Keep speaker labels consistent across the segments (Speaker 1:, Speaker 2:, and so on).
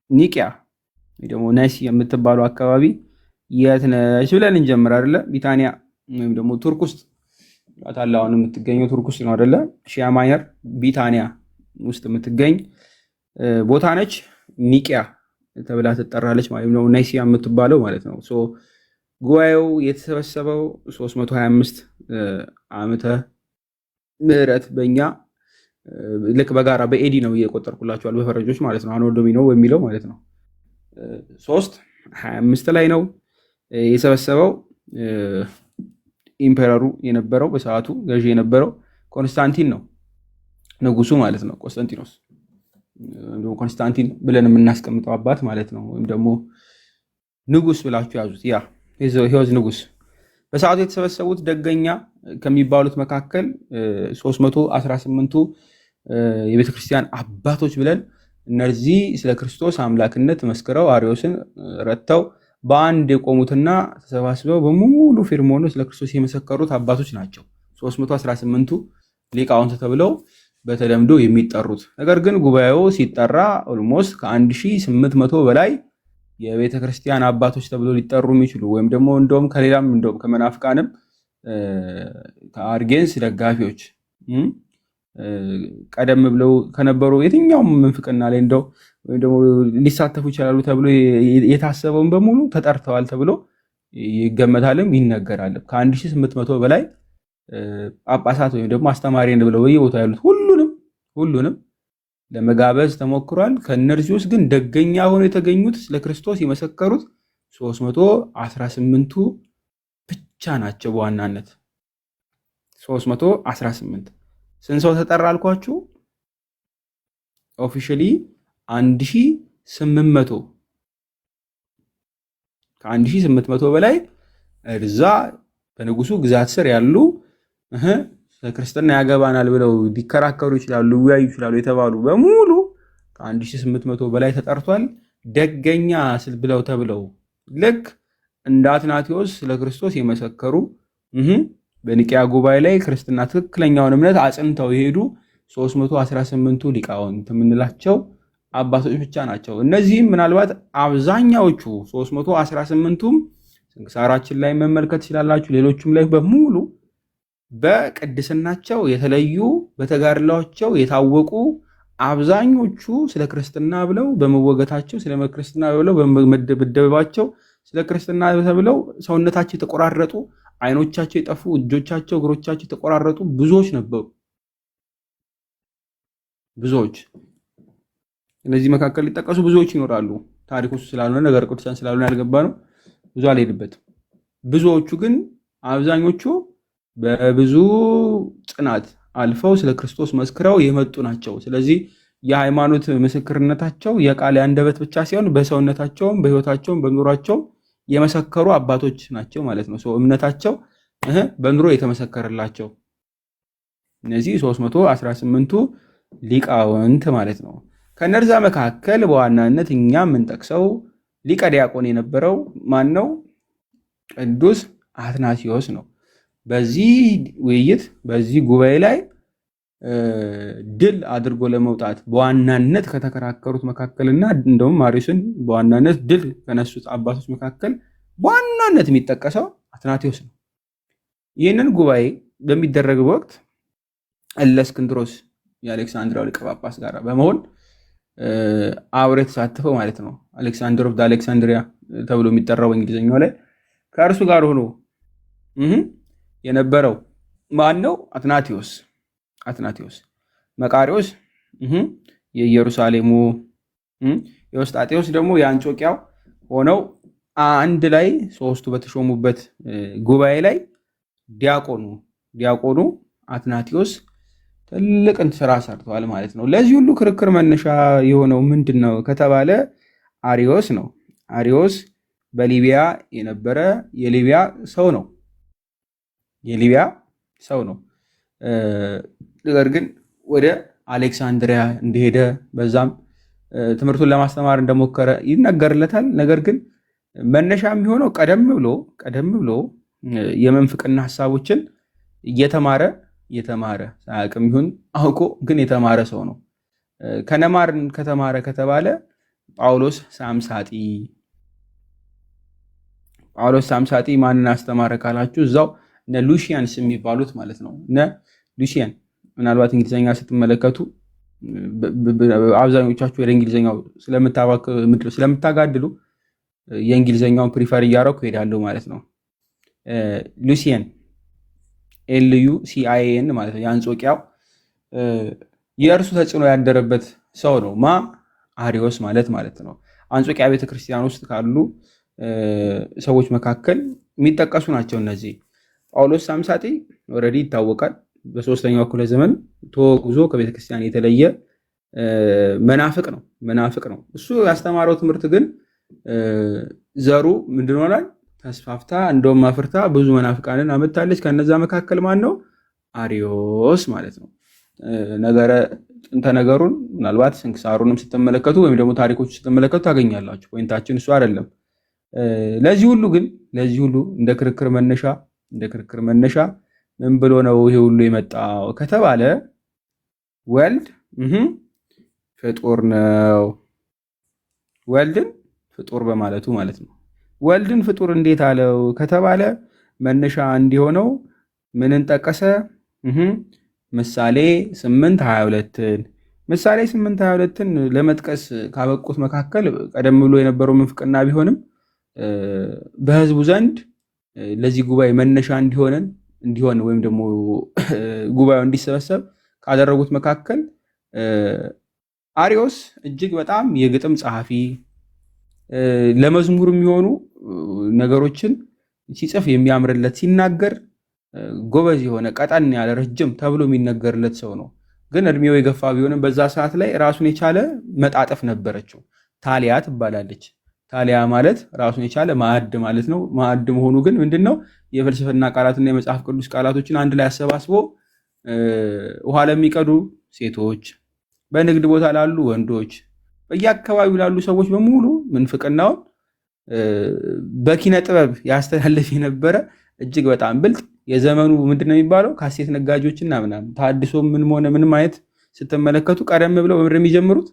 Speaker 1: ኒቂያ ወይ ደግሞ ናይሲ የምትባለው አካባቢ የት ነች ብለን እንጀምር አይደለ? ቢታንያ ወይም ደግሞ ቱርክ ውስጥ ታላ አሁን የምትገኘው ቱርክ ውስጥ ነው አይደለ? ኤሺያ ማይነር ቢታንያ ውስጥ የምትገኝ ቦታ ነች። ኒቂያ ተብላ ትጠራለች ማለት ነው። ናይሲያ የምትባለው ማለት ነው። ጉባኤው የተሰበሰበው 325 ዓመተ ምህረት በእኛ ልክ በጋራ በኤዲ ነው እየቆጠርኩላችኋል በፈረንጆች ማለት ነው። አኖ ዶሚኖ የሚለው ማለት ነው 325 ላይ ነው የሰበሰበው። ኢምፔረሩ የነበረው በሰዓቱ ገዢ የነበረው ኮንስታንቲን ነው፣ ንጉሱ ማለት ነው። ቆስጠንጢኖስ ኮንስታንቲን ብለን የምናስቀምጠው አባት ማለት ነው። ወይም ደግሞ ንጉስ ብላችሁ ያዙት። ያ ህይወት ንጉስ። በሰዓቱ የተሰበሰቡት ደገኛ ከሚባሉት መካከል 318ቱ የቤተክርስቲያን አባቶች ብለን እነዚህ ስለ ክርስቶስ አምላክነት መስክረው አርዮስን ረድተው በአንድ የቆሙትና ተሰባስበው በሙሉ ፊርሞኖ ስለ ክርስቶስ የመሰከሩት አባቶች ናቸው 318ቱ ሊቃውንት ተብለው በተለምዶ የሚጠሩት። ነገር ግን ጉባኤው ሲጠራ ኦልሞስት ከ1800 በላይ የቤተ ክርስቲያን አባቶች ተብሎ ሊጠሩ የሚችሉ ወይም ደግሞ እንደውም ከሌላም እንደውም ከመናፍቃንም ከአርጌንስ ደጋፊዎች ቀደም ብለው ከነበሩ የትኛውም ምንፍቅና ላይ እንደው ወይም ደግሞ ሊሳተፉ ይችላሉ ተብሎ የታሰበውን በሙሉ ተጠርተዋል ተብሎ ይገመታልም ይነገራልም። ከ1800 በላይ ጳጳሳት ወይም ደግሞ አስተማሪ ብለው በየቦታው ያሉት ሁሉንም ለመጋበዝ ተሞክሯል። ከእነርዚህ ውስጥ ግን ደገኛ ሆነው የተገኙት ስለ ክርስቶስ የመሰከሩት 318ቱ ብቻ ናቸው። በዋናነት 318 ስንት ሰው ተጠራ አልኳችሁ? ኦፊሻሊ 1800 ከ1800 በላይ እዛ በንጉሱ ግዛት ስር ያሉ ክርስትና ያገባናል ብለው ሊከራከሩ ይችላሉ፣ ሊወያዩ ይችላሉ የተባሉ በሙሉ ከ1800 በላይ ተጠርቷል። ደገኛ ብለው ተብለው ልክ እንደ አትናቴዎስ ለክርስቶስ የመሰከሩ በኒቂያ ጉባኤ ላይ ክርስትና ትክክለኛውን እምነት አጽንተው የሄዱ 318ቱ ሊቃውንት የምንላቸው አባቶች ብቻ ናቸው። እነዚህም ምናልባት አብዛኛዎቹ 318ቱም ስንክሳራችን ላይ መመልከት ትችላላችሁ። ሌሎቹም ላይ በሙሉ በቅድስናቸው የተለዩ በተጋድሏቸው የታወቁ አብዛኞቹ ስለ ክርስትና ብለው በመወገታቸው ስለ ክርስትና ብለው በመደበባቸው ስለ ክርስትና ተብለው ሰውነታቸው የተቆራረጡ አይኖቻቸው የጠፉ እጆቻቸው እግሮቻቸው የተቆራረጡ ብዙዎች ነበሩ። ብዙዎች እነዚህ መካከል ሊጠቀሱ ብዙዎች ይኖራሉ። ታሪኩ ስላልሆነ ነገር ቅዱሳን ስላልሆነ ያልገባ ነው ብዙ አልሄድበትም። ብዙዎቹ ግን አብዛኞቹ በብዙ ጽናት አልፈው ስለ ክርስቶስ መስክረው የመጡ ናቸው። ስለዚህ የሃይማኖት ምስክርነታቸው የቃል አንደበት ብቻ ሳይሆን በሰውነታቸውም በህይወታቸውም በኑሯቸው የመሰከሩ አባቶች ናቸው ማለት ነው። እምነታቸው በኑሮ የተመሰከረላቸው እነዚህ 318ቱ ሊቃውንት ማለት ነው። ከነርዛ መካከል በዋናነት እኛ የምንጠቅሰው ሊቀ ዲያቆን የነበረው ማን ነው? ቅዱስ አትናቴዎስ ነው። በዚህ ውይይት በዚህ ጉባኤ ላይ ድል አድርጎ ለመውጣት በዋናነት ከተከራከሩት መካከልና እንደውም አርዮስን በዋናነት ድል ከነሱት አባቶች መካከል በዋናነት የሚጠቀሰው አትናቴዎስ ነው። ይህንን ጉባኤ በሚደረግ ወቅት እለእስክንድሮስ የአሌክሳንድሪያው ሊቀ ጳጳስ ጋር በመሆን አብሮ የተሳተፈው ማለት ነው። አሌክሳንደር ኦፍ አሌክሳንድሪያ ተብሎ የሚጠራው በእንግሊዝኛው ላይ ከእርሱ ጋር ሆኖ የነበረው ማን ነው? አትናቴዎስ መቃሪዎስ የኢየሩሳሌሙ፣ የውስጣጤዎስ ደግሞ የአንጾኪያው ሆነው አንድ ላይ ሶስቱ በተሾሙበት ጉባኤ ላይ ዲያቆኑ አትናቴዎስ ትልቅን ስራ ሰርተዋል ማለት ነው። ለዚህ ሁሉ ክርክር መነሻ የሆነው ምንድን ነው ከተባለ አርዮስ ነው። አርዮስ በሊቢያ የነበረ የሊቢያ ሰው ነው። ነገር ግን ወደ አሌክሳንድሪያ እንደሄደ በዛም ትምህርቱን ለማስተማር እንደሞከረ ይነገርለታል። ነገር ግን መነሻ የሚሆነው ቀደም ብሎ የመንፍቅና ሐሳቦችን እየተማረ ሳያውቅም ይሁን አውቆ ግን የተማረ ሰው ነው። ከነማር ከተማረ ከተባለ ጳውሎስ ሳምሳጢ። ጳውሎስ ሳምሳጢ ማንን አስተማረ ካላችሁ እዛው እነ ሉሺያንስ የሚባሉት ማለት ነው። እነ ሉሺያን ምናልባት እንግሊዝኛ ስትመለከቱ አብዛኞቻችሁ ወደ እንግሊዝኛው ስለምታጋድሉ የእንግሊዝኛውን ፕሪፈር እያደረኩ ሄዳለሁ ማለት ነው። ሉሲየን LUCIAN ማለት ነው። የአንጾቂያው የእርሱ ተጽዕኖ ያደረበት ሰው ነው። አሪዮስ ማለት ነው። አንጾቂያ ቤተክርስቲያን ውስጥ ካሉ ሰዎች መካከል የሚጠቀሱ ናቸው እነዚህ። ጳውሎስ ሳምሳጢ ኦልሬዲ ይታወቃል። በሶስተኛው እኩለ ዘመን ተወግዞ ከቤተክርስቲያን የተለየ መናፍቅ ነው። እሱ ያስተማረው ትምህርት ግን ዘሩ ምንድን ሆናል? ተስፋፍታ እንደውም አፍርታ ብዙ መናፍቃንን አመጣለች። ከነዛ መካከል ማን ነው? አሪዮስ ማለት ነው። ጥንተ ነገሩን ምናልባት ስንክሳሩንም ስትመለከቱ ወይም ደግሞ ታሪኮች ስትመለከቱ ታገኛላችሁ። ፖይንታችን እሱ አይደለም። ለዚህ ሁሉ እንደ ክርክር መነሻ ምን ብሎ ነው ይሄ ሁሉ የመጣው ከተባለ ወልድ ፍጡር ነው። ወልድን ፍጡር በማለቱ ማለት ነው። ወልድን ፍጡር እንዴት አለው ከተባለ መነሻ እንዲሆነው ምንን ጠቀሰ? ምሳሌ 8:22ን ምሳሌ 8:22ን ለመጥቀስ ካበቁት መካከል ቀደም ብሎ የነበረው ምንፍቅና ቢሆንም በሕዝቡ ዘንድ ለዚህ ጉባኤ መነሻ እንዲሆን ወይም ደግሞ ጉባኤው እንዲሰበሰብ ካደረጉት መካከል አሪዮስ እጅግ በጣም የግጥም ጸሐፊ፣ ለመዝሙር የሚሆኑ ነገሮችን ሲጽፍ የሚያምርለት፣ ሲናገር ጎበዝ የሆነ ቀጠን ያለ ረጅም ተብሎ የሚነገርለት ሰው ነው። ግን እድሜው የገፋ ቢሆንም በዛ ሰዓት ላይ ራሱን የቻለ መጣጥፍ ነበረችው። ታሊያ ትባላለች። ታሊያ ማለት ራሱን የቻለ ማዕድ ማለት ነው። ማዕድ መሆኑ ግን ምንድነው? የፍልስፍና ቃላትና የመጽሐፍ ቅዱስ ቃላቶችን አንድ ላይ አሰባስቦ ውሃ ለሚቀዱ ሴቶች፣ በንግድ ቦታ ላሉ ወንዶች፣ በየአካባቢው ላሉ ሰዎች በሙሉ ምንፍቅናውን በኪነ ጥበብ ያስተላለፍ የነበረ እጅግ በጣም ብልጥ የዘመኑ ምንድነው የሚባለው ካሴት ነጋጆችና ምናምን ታድሶ ምንም ሆነ ምንም አይነት ስትመለከቱ ቀደም ብለው በምድር የሚጀምሩት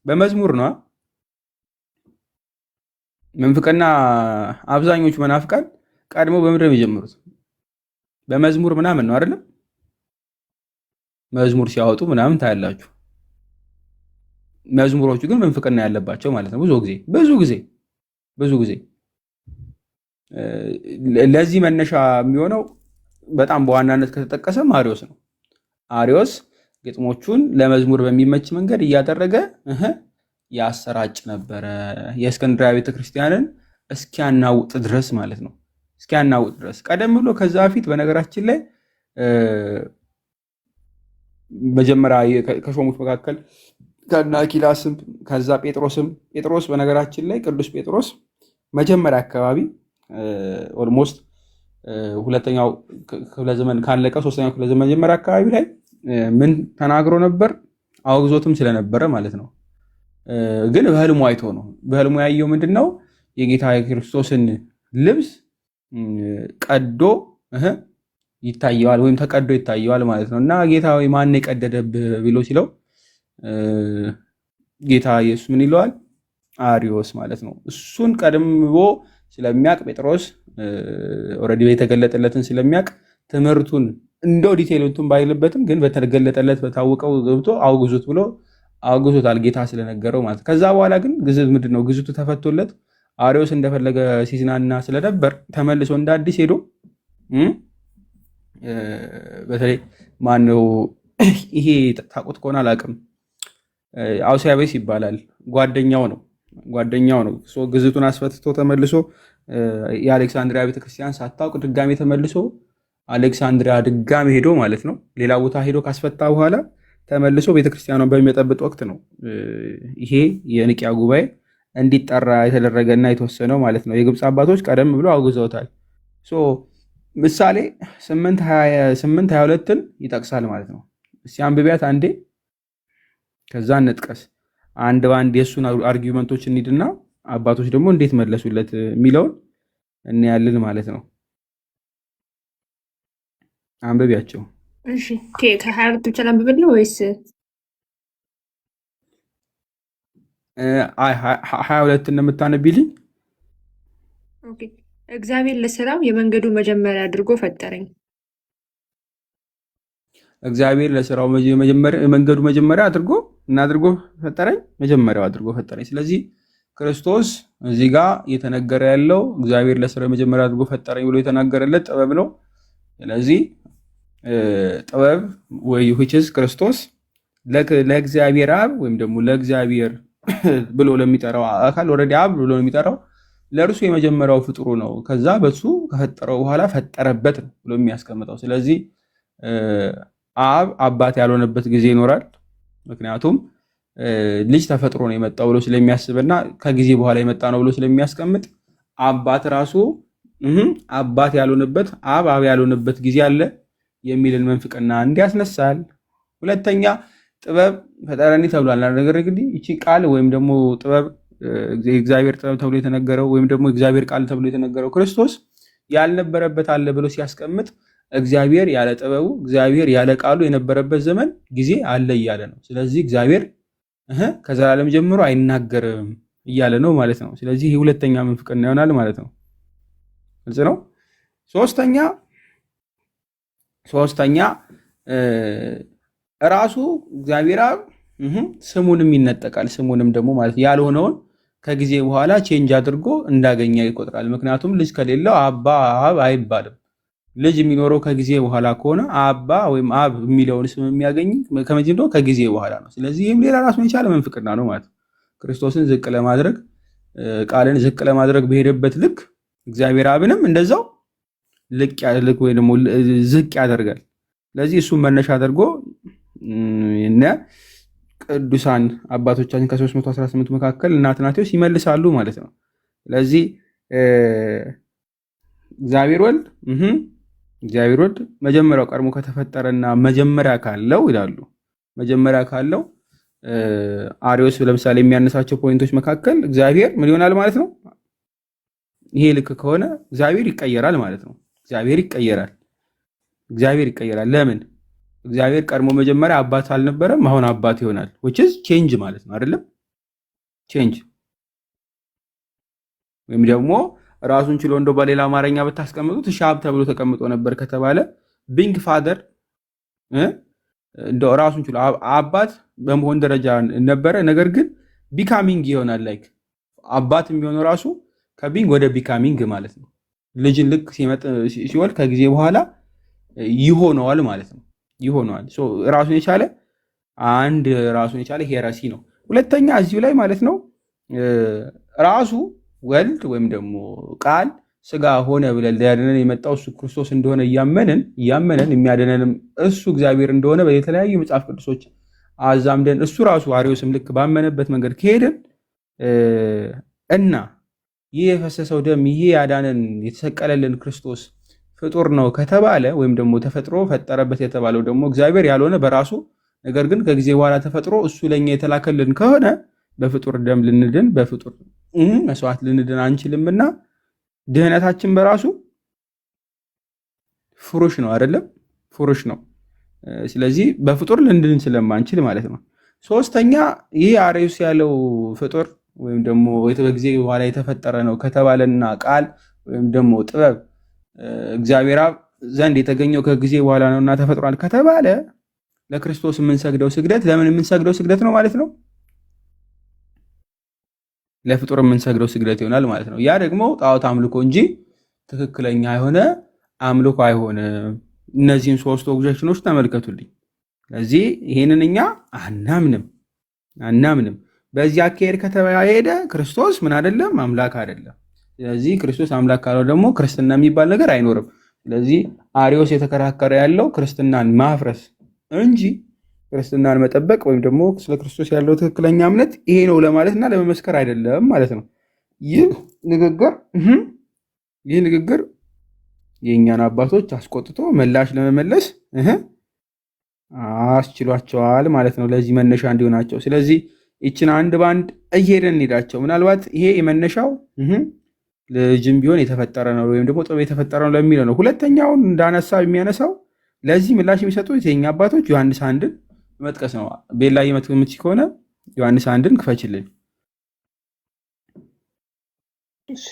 Speaker 1: በመዝሙር ነው። ምንፍቅና አብዛኞቹ መናፍቃን ቀድሞ በምድር የሚጀምሩት በመዝሙር ምናምን ነው አይደለም? መዝሙር ሲያወጡ ምናምን ታያላችሁ። መዝሙሮቹ ግን ምንፍቅና ያለባቸው ማለት ነው። ብዙ ጊዜ ለዚህ መነሻ የሚሆነው በጣም በዋናነት ከተጠቀሰ አሪዮስ ነው። አሪዮስ ግጥሞቹን ለመዝሙር በሚመች መንገድ እያደረገ ያሰራጭ ነበረ። የእስክንድርያ ቤተክርስቲያንን እስኪያናውጥ ድረስ ማለት ነው። እስኪያናውጥ ድረስ ቀደም ብሎ ከዛ በፊት በነገራችን ላይ መጀመሪያ ከሾሙት መካከል ከና አኪላስም ከዛ ጴጥሮስ በነገራችን ላይ ቅዱስ ጴጥሮስ መጀመሪያ አካባቢ ኦልሞስት ሁለተኛው ክፍለ ዘመን ካለቀ ሶስተኛው ክፍለ ዘመን መጀመሪያ አካባቢ ላይ ምን ተናግሮ ነበር? አውግዞትም ስለነበረ ማለት ነው። ግን በህልሙ አይቶ ነው። በህልሙ ያየው ምንድነው? የጌታ የክርስቶስን ልብስ ቀዶ ይታየዋል ወይም ተቀዶ ይታየዋል ማለት ነው። እና ጌታ ወይ ማን የቀደደብህ ብሎ ሲለው ጌታ ኢየሱስ ምን ይለዋል? አሪዮስ ማለት ነው። እሱን ቀድሞ ስለሚያቅ ጴጥሮስ ኦልሬዲ የተገለጠለትን ስለሚያቅ ትምህርቱን እንደው ዲቴይሉን ባይልበትም ግን በተገለጠለት በታወቀው ገብቶ አውግዙት ብሎ አውግዞታል ጌታ ስለነገረው ማለት። ከዛ በኋላ ግን ምንድነው ግዝቱ ተፈቶለት አሪዮስ እንደፈለገ ሲዝናና ስለነበር ተመልሶ እንደ አዲስ ሄዶ በተለይ ማነው ይሄ ታውቁት ከሆነ አላውቅም፣ አውሲያቤስ ይባላል። ጓደኛው ነው። ግዝቱን አስፈትቶ ተመልሶ የአሌክሳንድሪያ ቤተክርስቲያን ሳታውቅ ድጋሜ ተመልሶ አሌክሳንድሪያ ድጋሜ ሄዶ ማለት ነው ሌላ ቦታ ሄዶ ካስፈታ በኋላ ተመልሶ ቤተክርስቲያኗን በሚመጠብጥ ወቅት ነው ይሄ የኒቅያ ጉባኤ እንዲጠራ የተደረገና የተወሰነው ማለት ነው። የግብፅ አባቶች ቀደም ብሎ አውግዘውታል። ምሳሌ 8:22ን ይጠቅሳል ማለት ነው። እስኪ አንብቢያት አንዴ፣ ከዛ እንጥቀስ አንድ በአንድ የእሱን አርጊመንቶች እንሂድና አባቶች ደግሞ እንዴት መለሱለት የሚለውን እናያለን ማለት ነው። አንብቢያቸው።
Speaker 2: እሺ ከ22 ብቻ ላንብብል ነው ወይስ
Speaker 1: 22 እንደምታነቢልኝ።
Speaker 2: ኦኬ። እግዚአብሔር ለስራው የመንገዱ መጀመሪያ አድርጎ ፈጠረኝ።
Speaker 1: እግዚአብሔር ለስራው የመንገዱ መጀመሪያ አድርጎ ፈጠረኝ፣ መጀመሪያው አድርጎ ፈጠረኝ። ስለዚህ ክርስቶስ እዚህ ጋር እየተነገረ ያለው እግዚአብሔር ለስራው መጀመሪያ አድርጎ ፈጠረኝ ብሎ የተናገረለት ጥበብ ነው። ስለዚህ ጥበብ ወይ ዊችዝ ክርስቶስ ለእግዚአብሔር አብ ወይም ደግሞ ለእግዚአብሔር ብሎ ለሚጠራው አካል ኦልሬዲ አብ ብሎ የሚጠራው ለእርሱ የመጀመሪያው ፍጡሩ ነው። ከዛ በሱ ከፈጠረው በኋላ ፈጠረበት ነው ብሎ የሚያስቀምጠው። ስለዚህ አብ አባት ያልሆነበት ጊዜ ይኖራል። ምክንያቱም ልጅ ተፈጥሮ ነው የመጣው ብሎ ስለሚያስብና ከጊዜ በኋላ የመጣ ነው ብሎ ስለሚያስቀምጥ አባት ራሱ አባት ያልሆነበት አብ ያልሆነበት ጊዜ አለ የሚልን መንፍቅና እንዲያስነሳል። ሁለተኛ ጥበብ ፈጠረኒ ተብሏል። ነገር እንግዲህ ይቺ ቃል ወይም ደግሞ ጥበብ የእግዚአብሔር ጥበብ ተብሎ የተነገረው ወይም ደግሞ እግዚአብሔር ቃል ተብሎ የተነገረው ክርስቶስ ያልነበረበት አለ ብሎ ሲያስቀምጥ እግዚአብሔር ያለ ጥበቡ እግዚአብሔር ያለ ቃሉ የነበረበት ዘመን ጊዜ አለ እያለ ነው። ስለዚህ እግዚአብሔር ከዘላለም ጀምሮ አይናገርም እያለ ነው ማለት ነው። ስለዚህ ይህ ሁለተኛ ምንፍቅና ይሆናል ማለት ነው። ግልጽ ነው። ሶስተኛ ራሱ እግዚአብሔር አብ ስሙንም ይነጠቃል። ስሙንም ደግሞ ማለት ያልሆነውን ከጊዜ በኋላ ቼንጅ አድርጎ እንዳገኘ ይቆጥራል። ምክንያቱም ልጅ ከሌለው አባ አብ አይባልም። ልጅ የሚኖረው ከጊዜ በኋላ ከሆነ አባ ወይም አብ የሚለውን ስም የሚያገኝ ከመጀመሪያው ከጊዜ በኋላ ነው። ስለዚህ ይህም ሌላ ራሱን የቻለ መንፍቅና ነው ማለት ነው። ክርስቶስን ዝቅ ለማድረግ ቃልን ዝቅ ለማድረግ በሄደበት ልክ እግዚአብሔር አብንም እንደዛው ልቅ ወይ ደግሞ ዝቅ ያደርጋል። ስለዚህ እሱም መነሻ አድርጎ እነ ቅዱሳን አባቶቻችን ከ318 መካከል እነ አትናቴዎስ ይመልሳሉ ማለት ነው። ስለዚህ እግዚአብሔር ወልድ መጀመሪያው ቀድሞ ከተፈጠረና መጀመሪያ ካለው ይላሉ። መጀመሪያ ካለው አሪዮስ ለምሳሌ የሚያነሳቸው ፖይንቶች መካከል እግዚአብሔር ምን ይሆናል ማለት ነው? ይሄ ልክ ከሆነ እግዚአብሔር ይቀየራል ማለት ነው። እግዚአብሔር ይቀየራል። ለምን? እግዚአብሔር ቀድሞ መጀመሪያ አባት አልነበረም፣ አሁን አባት ይሆናል። which is change ማለት ነው አይደለም? change ወይም ደግሞ ራሱን ችሎ እንደው በሌላ አማርኛ ብታስቀምጡት ሻብ ተብሎ ተቀምጦ ነበር ከተባለ ቢንግ ፋደር እንደው ራሱን ችሎ አባት በመሆን ደረጃ ነበረ። ነገር ግን ቢካሚንግ ይሆናል። ላይክ አባት የሚሆነው ራሱ ከቢንግ ወደ ቢካሚንግ ማለት ነው። ልጅን ልክ ሲወልድ ከጊዜ በኋላ ይሆነዋል ማለት ነው። ይሆነዋል። ራሱን የቻለ ሄረሲ ነው። ሁለተኛ እዚሁ ላይ ማለት ነው ራሱ ወልድ ወይም ደግሞ ቃል ስጋ ሆነ ብለን ሊያድነን የመጣው እሱ ክርስቶስ እንደሆነ እያመንን የሚያድነንም እሱ እግዚአብሔር እንደሆነ በተለያዩ መጽሐፍ ቅዱሶች አዛምደን እሱ ራሱ አሪዮስም ልክ ባመነበት መንገድ ከሄድን እና ይህ የፈሰሰው ደም ይሄ ያዳነን የተሰቀለልን ክርስቶስ ፍጡር ነው ከተባለ ወይም ደግሞ ተፈጥሮ ፈጠረበት የተባለው ደግሞ እግዚአብሔር ያልሆነ በራሱ ነገር ግን ከጊዜ በኋላ ተፈጥሮ እሱ ለኛ የተላከልን ከሆነ በፍጡር ደም ልንድን በፍጡር መስዋዕት ልንድን አንችልምና ድህነታችን በራሱ ፍሩሽ ነው አይደለም? ፍሩሽ ነው። ስለዚህ በፍጡር ልንድን ስለማንችል ማለት ነው። ሶስተኛ ይህ አሪዮስ ያለው ፍጡር ወይም ደግሞ በጊዜ በኋላ የተፈጠረ ነው ከተባለና ቃል ወይም ደግሞ ጥበብ እግዚአብሔር አብ ዘንድ የተገኘው ከጊዜ በኋላ ነውና ተፈጥሯል ከተባለ ለክርስቶስ የምንሰግደው ስግደት ለምን የምንሰግደው ስግደት ነው ማለት ነው? ለፍጡር የምንሰግደው ስግደት ይሆናል ማለት ነው። ያ ደግሞ ጣዖት አምልኮ እንጂ ትክክለኛ የሆነ አምልኮ አይሆንም። እነዚህን ሶስት ኦብጀክሽኖች ተመልከቱልኝ። ስለዚህ ይሄንን እኛ አናምንም። በዚህ አካሄድ ከተሄደ ክርስቶስ ምን አይደለም? አምላክ አይደለም። ስለዚህ ክርስቶስ አምላክ ካለው ደግሞ ክርስትና የሚባል ነገር አይኖርም። ስለዚህ አሪዮስ የተከራከረ ያለው ክርስትናን ማፍረስ እንጂ ክርስትናን መጠበቅ ወይም ደግሞ ስለ ክርስቶስ ያለው ትክክለኛ እምነት ይሄ ነው ለማለትና ለመመስከር አይደለም ማለት ነው። ይህ ንግግር የእኛን አባቶች አስቆጥቶ ምላሽ ለመመለስ አስችሏቸዋል ማለት ነው። ለዚህ መነሻ እንዲሆናቸው። ስለዚህ ይችን አንድ ባንድ እየሄደን እንሄዳቸው። ምናልባት ይሄ የመነሻው ልጅም ቢሆን የተፈጠረ ነው ወይም ደግሞ ጥበብ የተፈጠረ ነው ለሚለው ነው። ሁለተኛውን እንዳነሳ የሚያነሳው ለዚህ ምላሽ የሚሰጡት የኛ አባቶች ዮሐንስ አንድን መጥቀስ ነው። ቤላ የምትች ከሆነ ዮሐንስ አንድን ክፈችልኝ።
Speaker 2: እሺ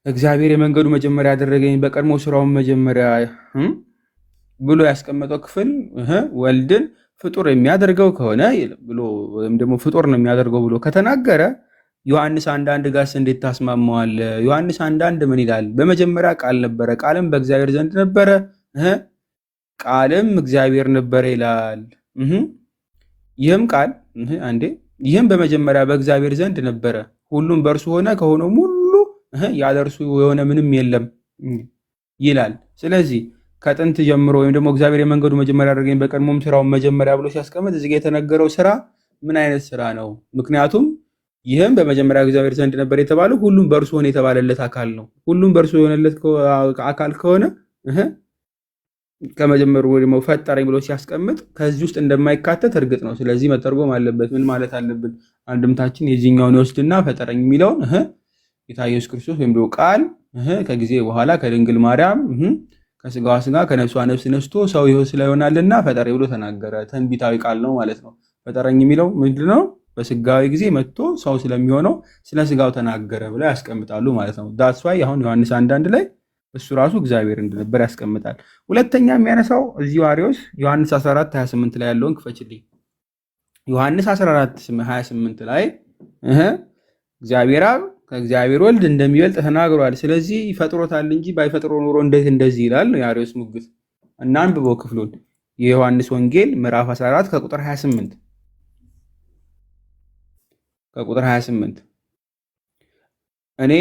Speaker 1: እግዚአብሔር የመንገዱ መጀመሪያ ያደረገኝ በቀድሞ ስራውን መጀመሪያ ብሎ ያስቀመጠው ክፍል ወልድን ፍጡር የሚያደርገው ከሆነ ብሎ ወይም ደግሞ ፍጡር ነው የሚያደርገው ብሎ ከተናገረ ዮሐንስ 1:1 ጋርስ እንዴት ታስማማዋል? ዮሐንስ 1:1 ምን ይላል? በመጀመሪያ ቃል ነበረ፣ ቃልም በእግዚአብሔር ዘንድ ነበረ፣ ቃልም እግዚአብሔር ነበረ ይላል። ይህም ቃል አንዴ ይህም በመጀመሪያ በእግዚአብሔር ዘንድ ነበረ፣ ሁሉም በእርሱ ሆነ፣ ከሆነውም ሁሉ ያለ እርሱ የሆነ ምንም የለም ይላል። ስለዚህ ከጥንት ጀምሮ ወይም ደግሞ እግዚአብሔር የመንገዱ መጀመሪያ አድርገኝ በቀድሞም ስራውን መጀመሪያ ብሎ ሲያስቀምጥ እዚህ ጋ የተነገረው ስራ ምን አይነት ስራ ነው? ምክንያቱም ይህም በመጀመሪያ እግዚአብሔር ዘንድ ነበር የተባለው ሁሉም በእርሱ ሆነ የተባለለት አካል ነው። ሁሉም በእርሱ የሆነለት አካል ከሆነ ከመጀመሩ ደግሞ ፈጠረኝ ብሎ ሲያስቀምጥ ከዚህ ውስጥ እንደማይካተት እርግጥ ነው። ስለዚህ መተርጎም አለበት። ምን ማለት አለብን? አንድምታችን የዚህኛውን ይወስድና ፈጠረኝ የሚለውን ጌታ ኢየሱስ ክርስቶስ ወይም ደግሞ ቃል ከጊዜ በኋላ ከድንግል ማርያም ከስጋዋ ስጋ ከነፍሷ ነፍስ ነስቶ ሰው ይሆን ስለሆናልና ፈጠረኝ ብሎ ተናገረ። ትንቢታዊ ቃል ነው ማለት ነው። ፈጠረኝ የሚለው ምንድን ነው? በስጋዊ ጊዜ መጥቶ ሰው ስለሚሆነው ስለ ስጋው ተናገረ ብለው ያስቀምጣሉ ማለት ነው። ዳትስ ዋይ አሁን ዮሐንስ 1:1 ላይ እሱ ራሱ እግዚአብሔር እንደነበር ያስቀምጣል። ሁለተኛ የሚያነሳው እዚሁ አርዮስ ዮሐንስ 14:28 ላይ ያለውን ክፈችልኝ። ዮሐንስ 14:28 ላይ እግዚአብሔር አብ ከእግዚአብሔር ወልድ እንደሚበልጥ ተናግሯል። ስለዚህ ይፈጥሮታል እንጂ ባይፈጥሮ ኖሮ እንዴት እንደዚህ ይላል የአርዮስ ሙግት እና አንብበው ክፍሉን የዮሐንስ ወንጌል ምዕራፍ 14 ከቁጥር 28 እኔ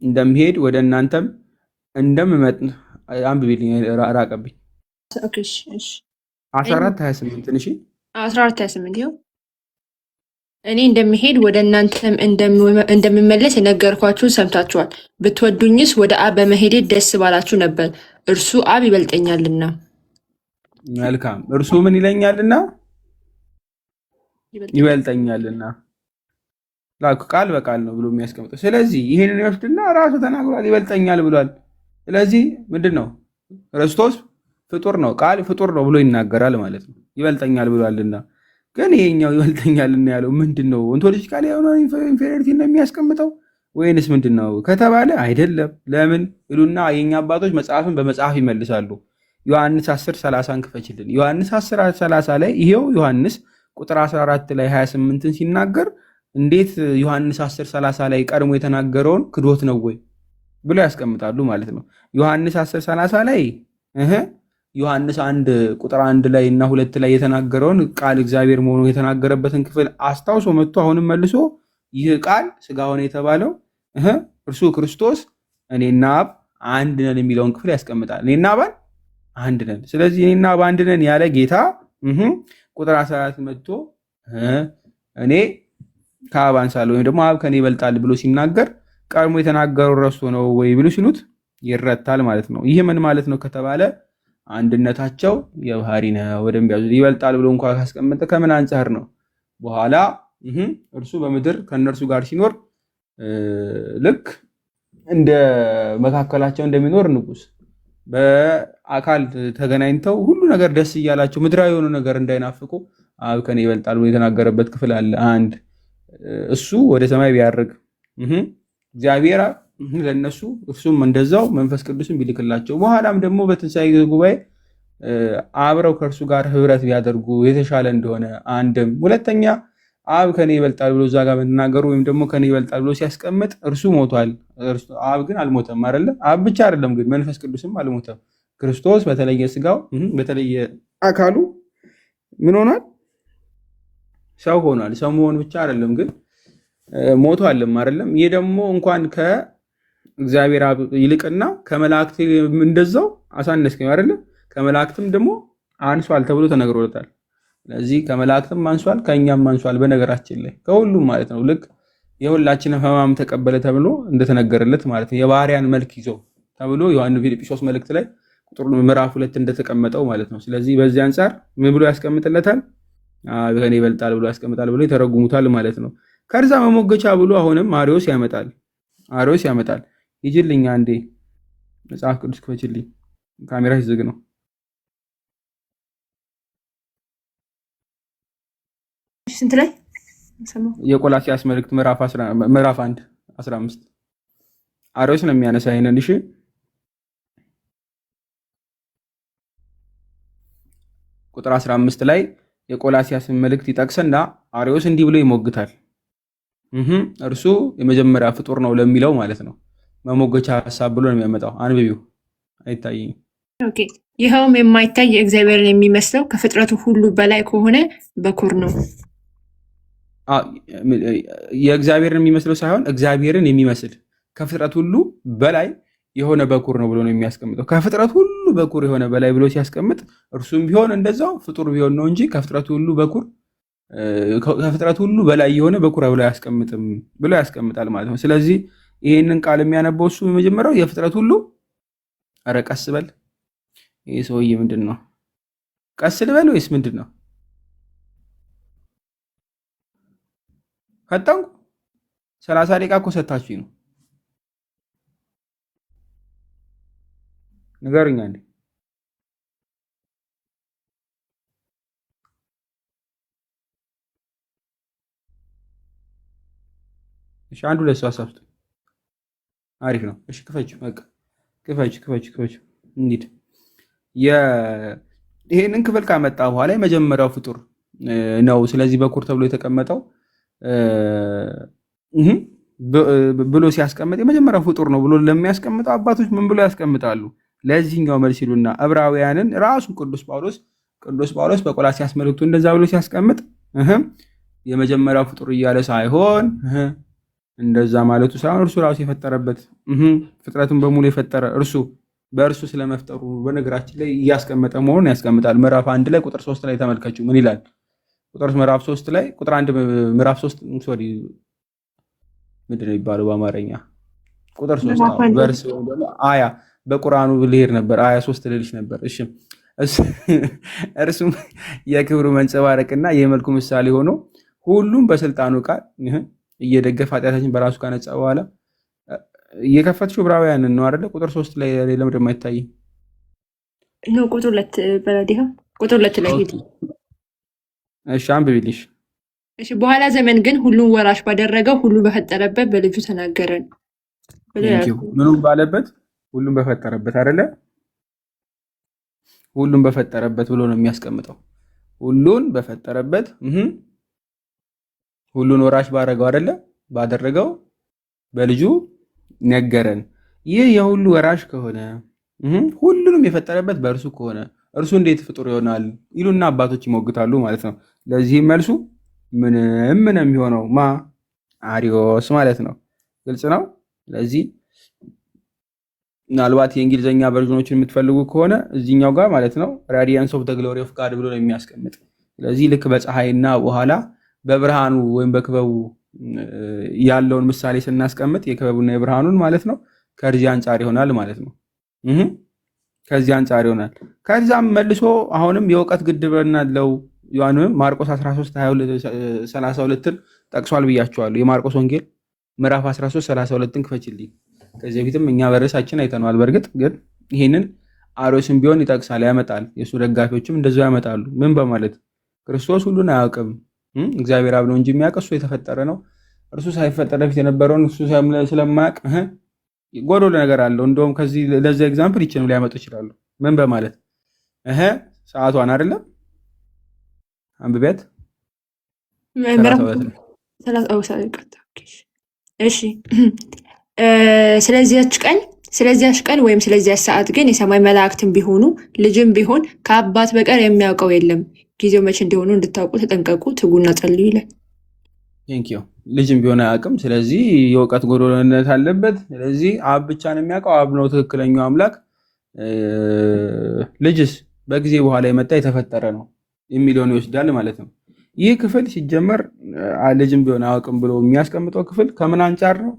Speaker 1: እንደምሄድ ወደ እናንተም እንደምመጥ አንብቤልኝ ራቀብኝ። 14:28 እሺ
Speaker 2: 14:28 ይኸው እኔ እንደምሄድ ወደ እናንተም እንደምመለስ የነገርኳችሁን ሰምታችኋል። ብትወዱኝስ ወደ አብ በመሄዴ ደስ ባላችሁ ነበር። እርሱ አብ ይበልጠኛልና።
Speaker 1: መልካም። እርሱ ምን ይለኛልና? ይበልጠኛልና። ቃል በቃል ነው ብሎ የሚያስቀምጠው። ስለዚህ ይህንን ይወስድና ራሱ ተናግሯል፣ ይበልጠኛል ብሏል። ስለዚህ ምንድን ነው? ክርስቶስ ፍጡር ነው፣ ቃል ፍጡር ነው ብሎ ይናገራል ማለት ነው። ይበልጠኛል ብሏልና ግን ይሄኛው ይበልጠኛልና ያለው ምንድን ነው? ኦንቶሎጂካሊ የሆነ ኢንፌሪዮሪቲ ነው የሚያስቀምጠው ወይንስ ምንድን ነው ከተባለ አይደለም። ለምን ይሉና የኛ አባቶች መጽሐፍን በመጽሐፍ ይመልሳሉ። ዮሐንስ 10:30 ክፈችልን። ዮሐንስ 10:30 ላይ ይሄው ዮሐንስ ቁጥር 14 ላይ 28ን ሲናገር እንዴት ዮሐንስ 10:30 ላይ ቀድሞ የተናገረውን ክዶት ነው ወይ ብሎ ያስቀምጣሉ ማለት ነው። ዮሐንስ 10:30 ላይ ዮሐንስ 1 ቁጥር 1 ላይ እና 2 ላይ የተናገረውን ቃል እግዚአብሔር መሆኑ የተናገረበትን ክፍል አስታውሶ መጥቶ አሁንም መልሶ ይህ ቃል ስጋ ሆነ የተባለው እርሱ ክርስቶስ እኔና አብ አንድ ነን የሚለውን ክፍል ያስቀምጣል። እኔና አብ አንድ ነን። ስለዚህ እኔና አብ አንድ ነን ያለ ጌታ ቁጥር 14 መጥቶ እኔ ከአብ አንሳለሁ ወይም ደግሞ አብ ከኔ ይበልጣል ብሎ ሲናገር ቀድሞ የተናገረው ረስቶ ነው ወይ ብሎ ሲሉት ይረታል ማለት ነው። ይህ ምን ማለት ነው ከተባለ አንድነታቸው የባህሪ ነው። ወደም ያዙ ይበልጣል ብሎ እንኳን ካስቀመጠ ከምን አንጻር ነው? በኋላ እርሱ በምድር ከነርሱ ጋር ሲኖር ልክ እንደ መካከላቸው እንደሚኖር ንጉሥ በአካል ተገናኝተው ሁሉ ነገር ደስ እያላቸው ምድራዊ የሆነ ነገር እንዳይናፍቁ አብ ከኔ ይበልጣል ብሎ የተናገረበት ክፍል አለ። አንድ እሱ ወደ ሰማይ ቢያርግ እግዚአብሔር ለነሱ እርሱም እንደዛው መንፈስ ቅዱስን ቢልክላቸው በኋላም ደግሞ በትንሣኤ ጉባኤ አብረው ከእርሱ ጋር ህብረት ቢያደርጉ የተሻለ እንደሆነ አንድም ሁለተኛ አብ ከኔ ይበልጣል ብሎ እዛ ጋር መናገሩ ወይም ደግሞ ከኔ ይበልጣል ብሎ ሲያስቀምጥ እርሱ ሞቷል። አብ ግን አልሞተም አይደለ? አብ ብቻ አይደለም ግን መንፈስ ቅዱስም አልሞተም። ክርስቶስ በተለየ ስጋው በተለየ አካሉ ምን ሆኗል? ሰው ሆኗል። ሰው መሆን ብቻ አይደለም ግን ሞቷልም አይደለም? ይህ ደግሞ እንኳን ከእግዚአብሔር አብ ይልቅና ከመላእክት እንደዛው አሳነስከኝ አይደለ? ከመላእክትም ደግሞ አንሷል ተብሎ ተነግሮለታል። ስለዚህ ከመላእክትም አንሷል፣ ከእኛም አንሷል። በነገራችን ላይ ከሁሉም ማለት ነው። ልክ የሁላችንም ሕማም ተቀበለ ተብሎ እንደተነገረለት ማለት ነው። የባህሪያን መልክ ይዞ ተብሎ ዮሐንስ ፊልጵስዩስ መልእክት ላይ ቁጥር ምዕራፍ 2 እንደተቀመጠው ማለት ነው። ስለዚህ በዚህ አንጻር ምን ብሎ ያስቀምጥለታል? ከኔ ይበልጣል ብሎ ያስቀምጣል ብሎ ይተረጉሙታል ማለት ነው። ከዛ መሞገቻ ብሎ አሁንም አርዮስ ያመጣል። ይጅልኛ አንዴ መጽሐፍ ቅዱስ ክፈችልኝ። ካሜራሽ ዝግ ነው።
Speaker 2: ስንት ላይ
Speaker 1: የቆላሲያስ መልእክት ምዕራፍ 1 15 አርዮስ ነው የሚያነሳ ይሄንን። እሺ ቁጥር 15 ላይ የቆላሲያስን መልእክት ይጠቅስና አርዮስ እንዲህ ብሎ ይሞግታል። እርሱ የመጀመሪያ ፍጡር ነው ለሚለው ማለት ነው መሞገቻ ሐሳብ ብሎ ነው የሚያመጣው። አንብቢው፣ አይታየኝም።
Speaker 2: ኦኬ። ይኸውም የማይታይ እግዚአብሔርን የሚመስለው ከፍጥረቱ ሁሉ በላይ ከሆነ በኩር ነው።
Speaker 1: የእግዚአብሔርን የሚመስለው ሳይሆን እግዚአብሔርን የሚመስል ከፍጥረት ሁሉ በላይ የሆነ በኩር ነው ብሎ ነው የሚያስቀምጠው። ከፍጥረት ሁሉ በኩር የሆነ በላይ ብሎ ሲያስቀምጥ እርሱም ቢሆን እንደዛው ፍጡር ቢሆን ነው እንጂ ከፍጥረት ሁሉ በኩር ከፍጥረት ሁሉ በላይ የሆነ በኩር ብሎ አያስቀምጥም ብሎ ያስቀምጣል ማለት ነው። ስለዚህ ይህንን ቃል የሚያነበው እሱ የመጀመሪያው የፍጥረት ሁሉ ኧረ ቀስ በል ይህ ሰውዬ ምንድን ነው? ቀስ ልበል ወይስ ምንድን ነው? ፈጠንኩ። 30 ደቂቃ እኮ ሰታችሁኝ ነው። ንገሩኝ አንዴ። እሺ አንዱ ለሱ አሳፍቱ። አሪፍ ነው። እሺ ክፈችው፣ በቃ ክፈችው። እንሂድ። ይሄንን ክፍል ካመጣ በኋላ የመጀመሪያው ፍጡር ነው። ስለዚህ በኩር ተብሎ የተቀመጠው ብሎ ሲያስቀምጥ የመጀመሪያው ፍጡር ነው ብሎ ለሚያስቀምጠው አባቶች ምን ብሎ ያስቀምጣሉ? ለዚህኛው መልስ ይሉና ዕብራውያንን ራሱ ቅዱስ ጳውሎስ በቆላስይስ መልእክቱ እንደዛ ብሎ ሲያስቀምጥ የመጀመሪያው ፍጡር እያለ ሳይሆን እንደዛ ማለቱ ሳይሆን እርሱ ራሱ የፈጠረበት ፍጥረቱን በሙሉ የፈጠረ እርሱ በእርሱ ስለመፍጠሩ በነገራችን ላይ እያስቀመጠ መሆኑን ያስቀምጣል። ምዕራፍ 1 ላይ ቁጥር 3 ላይ ተመልከቹ ምን ይላል? ምዕራፍ 3 ላይ ቁጥር 1 ምዕራፍ 3 ሶሪ ምንድን ነው የሚባለው በአማርኛ? ቁጥር 3 ቨርስ ደግሞ አያ በቁርአኑ ልሄድ ነበር አያ 3 ልልሽ ነበር። እሺ እርሱም የክብሩ መንጸባረቅና የመልኩ ምሳሌ ሆኖ ሁሉም በስልጣኑ ቃል እየደገፈ ኃጢአታችን በራሱ ካነጻ በኋላ እየከፈትሽው ዕብራውያንን ነው አይደለ? ቁጥር 3 ላይ ለምን ደግሞ አይታይም?
Speaker 2: ነው ቁጥር 2 በላዲካ ቁጥር 2 ላይ ሄድ።
Speaker 1: እሺ አንብቢልሽ።
Speaker 2: እሺ በኋላ ዘመን ግን ሁሉን ወራሽ ባደረገው ሁሉ በፈጠረበት በልጁ ተናገረን።
Speaker 1: ምኑም ባለበት ሁሉም በፈጠረበት አይደለ? ሁሉም በፈጠረበት ብሎ ነው የሚያስቀምጠው። ሁሉን በፈጠረበት ሁሉን ወራሽ ባደረገው አይደለ? ባደረገው በልጁ ነገረን። ይህ የሁሉ ወራሽ ከሆነ ሁሉንም የፈጠረበት በእርሱ ከሆነ እርሱ እንዴት ፍጡር ይሆናል ይሉና አባቶች ይሞግታሉ ማለት ነው። ለዚህም መልሱ ምንም የሚሆነው አሪዮስ ማለት ነው። ግልጽ ነው። ስለዚህ ምናልባት የእንግሊዝኛ ቨርዥኖችን የምትፈልጉ ከሆነ እዚህኛው ጋር ማለት ነው ራዲያንስ ኦፍ ዘ ግሎሪ ኦፍ ጋድ ብሎ ነው የሚያስቀምጥ። ስለዚህ ልክ በፀሐይና በኋላ በብርሃኑ ወይም በክበቡ ያለውን ምሳሌ ስናስቀምጥ የክበቡና የብርሃኑን ማለት ነው ከዚህ አንጻር ይሆናል ማለት ነው። ከዚህ አንጻር ይሆናል። ከዛም መልሶ አሁንም የእውቀት ግድብና ያለው ዮሐንስ ማርቆስ 13:32 ጠቅሷል ብያቸዋለሁ። የማርቆስ ወንጌል ምዕራፍ 13:32 ክፈችልኝ። ከዚህ በፊትም እኛ በርዕሳችን አይተነዋል። በእርግጥ ግን ይህንን አርዮስም ቢሆን ይጠቅሳል፣ ያመጣል። የእሱ ደጋፊዎችም እንደዚያው ያመጣሉ። ምን በማለት ክርስቶስ ሁሉን አያውቅም፣ እግዚአብሔር አብ ነው እንጂ የሚያውቅ እሱ የተፈጠረ ነው። እርሱ ሳይፈጠር በፊት የነበረውን እሱ ስለማያውቅ ጎዶሎ ነገር አለው። እንደውም ከዚህ ለዚህ ኤግዛምፕል ይችላል ሊያመጡ ይችላሉ። ምን በማለት ሰዓቷን አይደለም አንብቤት
Speaker 2: እሺ ስለዚያች ቀን ወይም ስለዚያች ሰዓት ግን የሰማይ መላእክትም ቢሆኑ ልጅም ቢሆን ከአባት በቀር የሚያውቀው የለም። ጊዜው መቼ እንደሆኑ እንድታውቁ ተጠንቀቁ፣ ትጉና ጸልዩ ይላል። ቴንኪው።
Speaker 1: ልጅም ቢሆን አያውቅም። ስለዚህ የእውቀት ጎዶሎነት አለበት። ስለዚህ አብ ብቻ ነው የሚያውቀው። አብ ነው ትክክለኛው አምላክ። ልጅስ በጊዜ በኋላ የመጣ የተፈጠረ ነው የሚለውን ይወስዳል ማለት ነው። ይህ ክፍል ሲጀመር ልጅም ቢሆን አያውቅም ብሎ የሚያስቀምጠው ክፍል ከምን አንጻር ነው?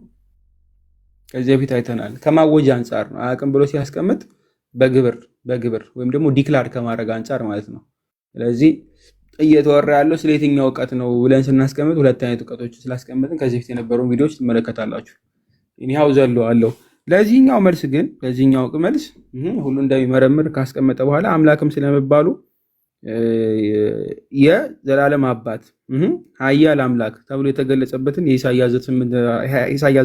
Speaker 1: ከዚህ በፊት አይተናል። ከማወጅ አንጻር ነው። አያውቅም ብሎ ሲያስቀምጥ በግብር ወይም ደግሞ ዲክላር ከማድረግ አንጻር ማለት ነው። ስለዚህ እየተወራ ያለው ስለ የትኛው እውቀት ነው ብለን ስናስቀምጥ ሁለት አይነት እውቀቶችን ስላስቀምጥን ከዚህ በፊት የነበረውን ቪዲዮዎች ትመለከታላችሁ። ይሄው ዘሎ አለው። ለዚህኛው መልስ ሁሉ እንደሚመረምር ካስቀመጠ በኋላ አምላክም ስለመባሉ የዘላለም አባት ኃያል አምላክ ተብሎ የተገለጸበትን የኢሳይያስ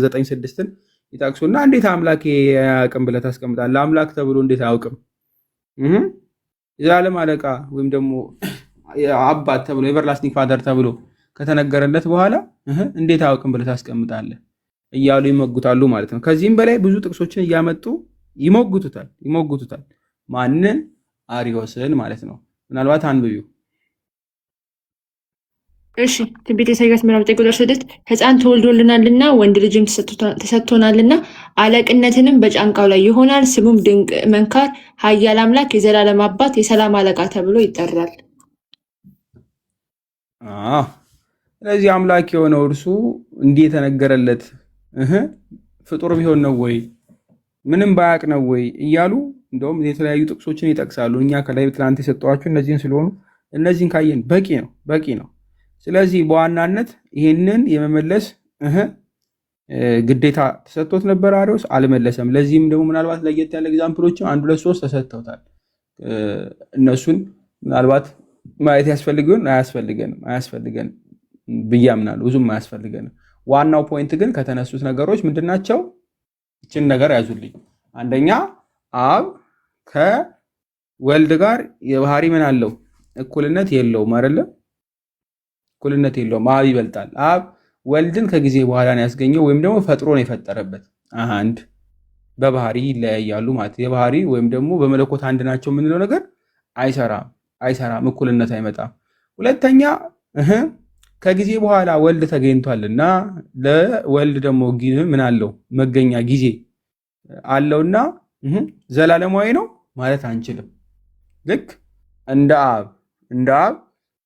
Speaker 1: 9:6ን ይጠቅሱና እንዴት አምላክ አያውቅም ብለህ ታስቀምጣለህ? አምላክ ተብሎ እንዴት አያውቅም? የዘላለም አለቃ ወይም ደግሞ አባት ተብሎ ኤቨርላስቲንግ ፋደር ተብሎ ከተነገረለት በኋላ እንዴት አያውቅም ብለህ ታስቀምጣለህ? እያሉ ይሞግታሉ ማለት ነው። ከዚህም በላይ ብዙ ጥቅሶችን እያመጡ ይሞግቱታል። ማንን? አሪዮስን ማለት ነው። ምናልባት አንብቢው።
Speaker 2: እሺ ትንቢተ ኢሳይያስ ምዕራፍ 9:6 ሕፃን ተወልዶልናልና ወንድ ልጅም ተሰጥቶናልና አለቅነትንም በጫንቃው ላይ ይሆናል፣ ስሙም ድንቅ መካር፣ ኃያል አምላክ፣ የዘላለም አባት፣ የሰላም አለቃ ተብሎ ይጠራል።
Speaker 1: ስለዚህ አምላክ የሆነው እርሱ እንዲህ የተነገረለት ፍጡር ቢሆን ነው ወይ ምንም ባያቅ ነው ወይ እያሉ እንደውም የተለያዩ ጥቅሶችን ይጠቅሳሉ። እኛ ከላይ ትናንት የሰጠኋችሁ እነዚህን ስለሆኑ እነዚህን ካየን በቂ ነው። ስለዚህ በዋናነት ይህንን የመመለስ ግዴታ ተሰጥቶት ነበር አሪዮስ፣ አልመለሰም። ለዚህም ደግሞ ምናልባት ለየት ያለ ኤግዛምፕሎችም 1 2 3 ተሰጥተውታል። እነሱን ምናልባት ማየት ያስፈልገን አያስፈልገንም ብዬ አምናለሁ። ብዙም አያስፈልገንም። ዋናው ፖይንት ግን ከተነሱት ነገሮች ምንድናቸው? ይችን ነገር ያዙልኝ። አንደኛ አብ ከወልድ ጋር የባህሪ ምን አለው? እኩልነት የለውም አይደለም? እኩልነት የለውም። አብ ይበልጣል። አብ ወልድን ከጊዜ በኋላ ነው ያስገኘው ወይም ደግሞ ፈጥሮ ነው የፈጠረበት። አንድ በባህሪ ይለያያሉ ማለት የባህሪ ወይም ደግሞ በመለኮት አንድ ናቸው የምንለው ነገር አይሰራም፣ እኩልነት አይመጣም። ሁለተኛ ከጊዜ በኋላ ወልድ ተገኝቷልና ለወልድ ደግሞ ምን አለው? መገኛ ጊዜ አለውና ዘላለማዊ ነው ማለት አንችልም። ልክ እንደ አብ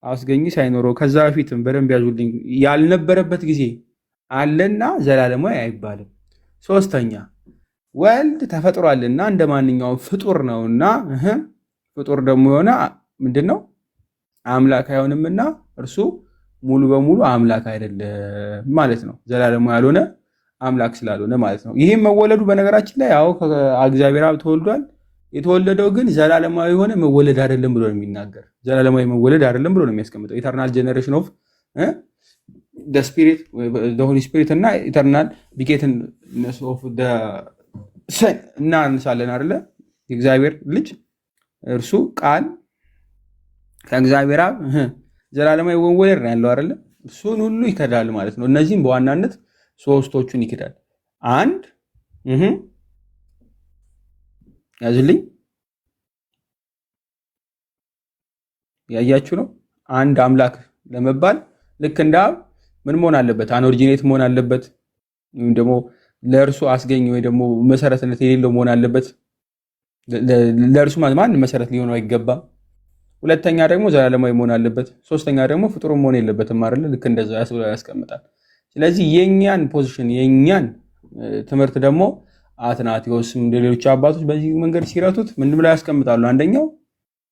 Speaker 1: አስገኝ ሳይኖረው ከዛ በፊትም በደንብ ያዙልኝ ያልነበረበት ጊዜ አለና ዘላለማዊ አይባልም። ሶስተኛ ወልድ ተፈጥሯልና እንደ ማንኛውም ፍጡር ነውና ፍጡር ደግሞ የሆነ ምንድነው? አምላክ አይሆንምና እርሱ ሙሉ በሙሉ አምላክ አይደለም ማለት ነው። ዘላለማዊ ያልሆነ አምላክ ስላልሆነ ማለት ነው። ይህም መወለዱ በነገራችን ላይ ያው ከእግዚአብሔር አብ ተወልዷል። የተወለደው ግን ዘላለማዊ የሆነ መወለድ አይደለም ብሎ ነው የሚናገር። ዘላለማዊ መወለድ አይደለም ብሎ ነው የሚያስቀምጠው። ኢተርናል ጀነሬሽን ኦፍ ዘ ስፒሪት ዘ ሆሊ ስፒሪት እና ኢተርናል ቢጌትነስ ኦፍ ዘ ሰን እናነሳለን አይደለ? የእግዚአብሔር ልጅ እርሱ ቃል ከእግዚአብሔር አብ ዘላለማዊ መወለድ ነው ያለው አይደለ? እሱን ሁሉ ይከዳል ማለት ነው። እነዚህም በዋናነት ሶስቶቹን ይክዳል። አንድ ያዝልኝ ያያችሁ ነው። አንድ አምላክ ለመባል ልክ እንደ አብ ምን መሆን አለበት? አንኦሪጂኔት መሆን አለበት፣ ወይም ደግሞ ለእርሱ አስገኝ ወይ ደግሞ መሰረትነት የሌለው መሆን አለበት። ለእርሱ ማንም መሰረት ሊሆነው አይገባም። ሁለተኛ ደግሞ ዘላለማዊ መሆን አለበት። ሶስተኛ ደግሞ ፍጡር መሆን የለበትም አይደል? ልክ እንደዛ ያስቀምጣል። ስለዚህ የኛን ፖዚሽን የኛን ትምህርት ደግሞ አትናቴዎስም ሌሎች አባቶች በዚህ መንገድ ሲረቱት ምን ብለው ያስቀምጣሉ? አንደኛው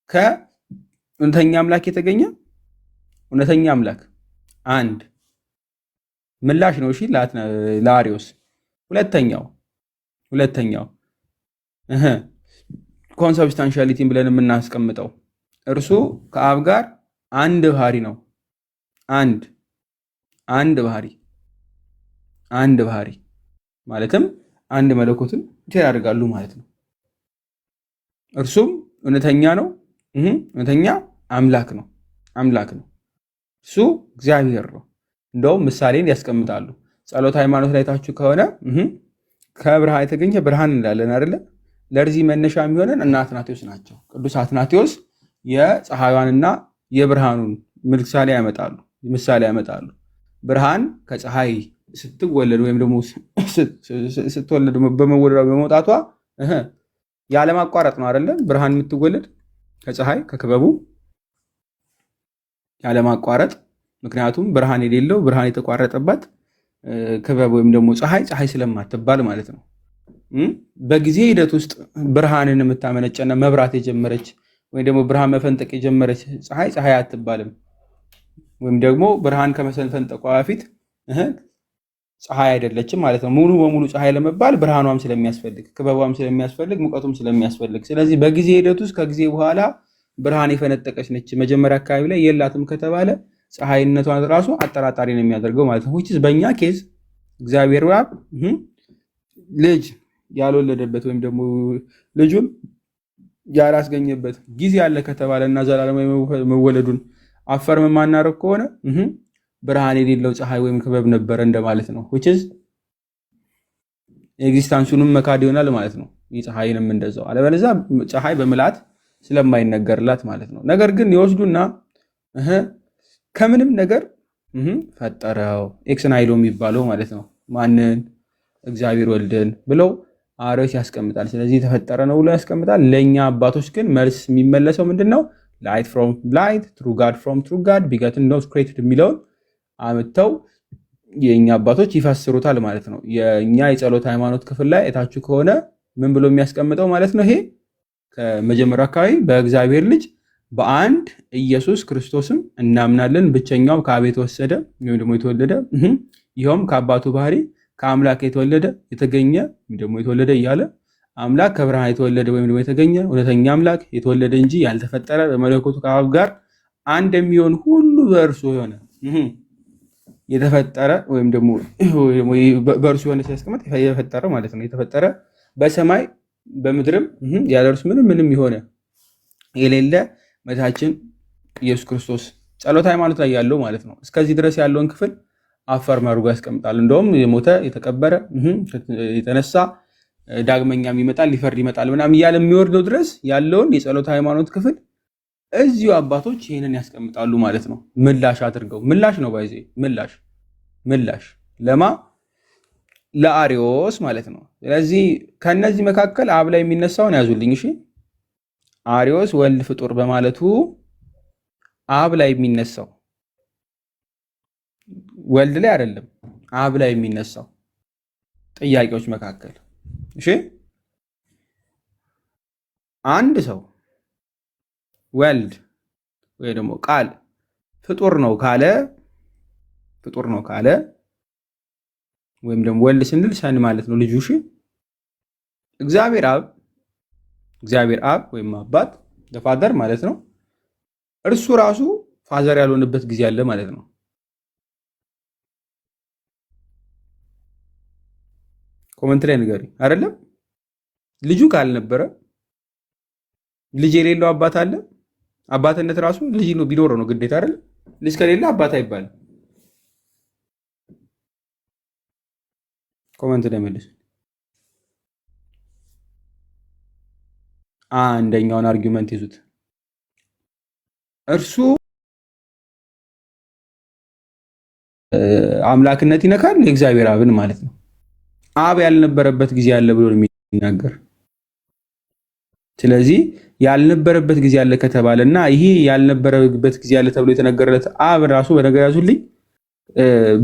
Speaker 1: ከእውነተኛ አምላክ የተገኘ እውነተኛ አምላክ አንድ ምላሽ ነው። እሺ ለአሪዮስ። ሁለተኛው ኮንሰብስታንሻሊቲን ብለን የምናስቀምጠው እርሱ ከአብ ጋር አንድ ባህሪ ነው። አንድ ባህሪ ማለትም አንድ መለኮትን ሼር ያደርጋሉ ማለት ነው። እርሱም እውነተኛ ነው፣ እውነተኛ አምላክ ነው። እሱ እግዚአብሔር ነው። እንደውም ምሳሌን ያስቀምጣሉ። ጸሎተ ሃይማኖት ላይ ታችሁ ከሆነ ከብርሃን የተገኘ ብርሃን እንላለን አይደለ? ለዚህ መነሻ የሚሆነን እነ አትናቴዎስ ናቸው። ቅዱስ አትናቴዎስ የፀሐይዋንና የብርሃኑን ምሳሌ ያመጣሉ። ብርሃን ከፀሐይ ስትወለድ ወይም ደግሞ ስትወለድ በመወለዷ በመውጣቷ ያለማቋረጥ ነው አይደለም? ብርሃን የምትወለድ ከፀሐይ ከክበቡ ያለማቋረጥ። ምክንያቱም ብርሃን የሌለው ብርሃን የተቋረጠባት ክበብ ወይም ደግሞ ፀሐይ ስለማትባል ማለት ነው። በጊዜ ሂደት ውስጥ ብርሃንን የምታመነጨና መብራት የጀመረች ወይም ደግሞ ብርሃን መፈንጠቅ የጀመረች ፀሐይ አትባልም። ወይም ደግሞ ብርሃን ከመፈንጠቋ በፊት ፀሐይ አይደለችም ማለት ነው። ሙሉ በሙሉ ፀሐይ ለመባል ብርሃኗም ስለሚያስፈልግ፣ ክበቧም ስለሚያስፈልግ፣ ሙቀቱም ስለሚያስፈልግ፣ ስለዚህ በጊዜ ሂደት ውስጥ ከጊዜ በኋላ ብርሃን የፈነጠቀች ነች። መጀመሪያ አካባቢ ላይ የላትም ከተባለ ፀሐይነቷን ራሱ አጠራጣሪ ነው የሚያደርገው ማለት ነው። በእኛ ኬዝ እግዚአብሔር አብ ልጅ ያልወለደበት ወይም ደግሞ ልጁን ያላስገኘበት ጊዜ ያለ ከተባለ እና ዘላለማዊ መወለዱን አፈር የማናረግ ከሆነ ብርሃን የሌለው ፀሐይ ወይም ክበብ ነበረ እንደማለት ነው። ኤግዚስታንሱንም መካድ ይሆናል ማለት ነው። ፀሐይንም እንደዛው። አለበለዚያ ፀሐይ በምልአት ስለማይነገርላት ማለት ነው። ነገር ግን ይወስዱና ከምንም ነገር ፈጠረው ኤክስ ናይሎ የሚባለው ማለት ነው። ማንን? እግዚአብሔር ወልድን ብለው አርዮስ ያስቀምጣል። ስለዚህ የተፈጠረ ነው ብሎ ያስቀምጣል። ለእኛ አባቶች ግን መልስ የሚመለሰው ምንድን ነው? ላይት ፍሮም ላይት ትሩ ጋድ ፍሮም ትሩ ጋድ ቢገትን ኖት ክሬትድ የሚለውን አምጥተው የእኛ አባቶች ይፈስሩታል ማለት ነው። የእኛ የጸሎት ሃይማኖት ክፍል ላይ እታችሁ ከሆነ ምን ብሎ የሚያስቀምጠው ማለት ነው? ይሄ ከመጀመሪያው አካባቢ በእግዚአብሔር ልጅ በአንድ ኢየሱስ ክርስቶስም እናምናለን፣ ብቸኛው ከአብ የተወሰደ ወይም ደግሞ የተወለደ ይኸውም ከአባቱ ባህሪ ከአምላክ የተወለደ የተገኘ ወይም ደግሞ የተወለደ እያለ አምላክ ከብርሃን የተወለደ ወይም ደግሞ የተገኘ እውነተኛ አምላክ የተወለደ እንጂ ያልተፈጠረ በመለኮቱ ከአብ ጋር አንድ የሚሆን ሁሉ በእርሱ የሆነ የተፈጠረ ወይም ደግሞ በእርሱ የሆነ ሲያስቀምጥ የተፈጠረ ማለት ነው። የተፈጠረ በሰማይ በምድርም ያለ እርሱ ምንም የሆነ የሌለ መድኃኒታችን ኢየሱስ ክርስቶስ ጸሎት ሃይማኖት ላይ ያለው ማለት ነው። እስከዚህ ድረስ ያለውን ክፍል አፈር አድርጎ ያስቀምጣል። እንደውም የሞተ የተቀበረ የተነሳ ዳግመኛም ይመጣል ሊፈርድ ይመጣል ምናምን እያለ የሚወርደው ድረስ ያለውን የጸሎት ሃይማኖት ክፍል እዚሁ አባቶች ይህንን ያስቀምጣሉ ማለት ነው። ምላሽ አድርገው ምላሽ ነው ባይዜ ምላሽ ለማ ለአርዮስ ማለት ነው። ስለዚህ ከነዚህ መካከል አብ ላይ የሚነሳውን ያዙልኝ እሺ። አርዮስ ወልድ ፍጡር በማለቱ አብ ላይ የሚነሳው ወልድ ላይ አይደለም፣ አብ ላይ የሚነሳው ጥያቄዎች መካከል እሺ፣ አንድ ሰው ወልድ ወይ ደግሞ ቃል ፍጡር ነው ካለ ወይም ደግሞ ወልድ ስንል ሰን ማለት ነው ልጁ እሺ። እግዚአብሔር አብ ወይም አባት ለፋዘር ማለት ነው። እርሱ ራሱ ፋዘር ያልሆነበት ጊዜ አለ ማለት ነው። ኮመንት ላይ ንገሪ አይደለም። ልጁ ካልነበረ ልጅ የሌለው አባት አለ። አባትነት ራሱ ልጅ ነው ቢኖረው ነው ግዴታ አይደል? ልጅ ከሌለ አባት አይባልም። ኮመንት ላይ መልስ። አንደኛውን አርጊውመንት ይዙት። እርሱ አምላክነት ይነካል የእግዚአብሔር አብን ማለት ነው። አብ ያልነበረበት ጊዜ አለ ብሎ የሚናገር ስለዚህ ያልነበረበት ጊዜ አለ ከተባለና ይሄ ያልነበረበት ጊዜ አለ ተብሎ የተነገረለት አብ ራሱ በነገር ያዙልኝ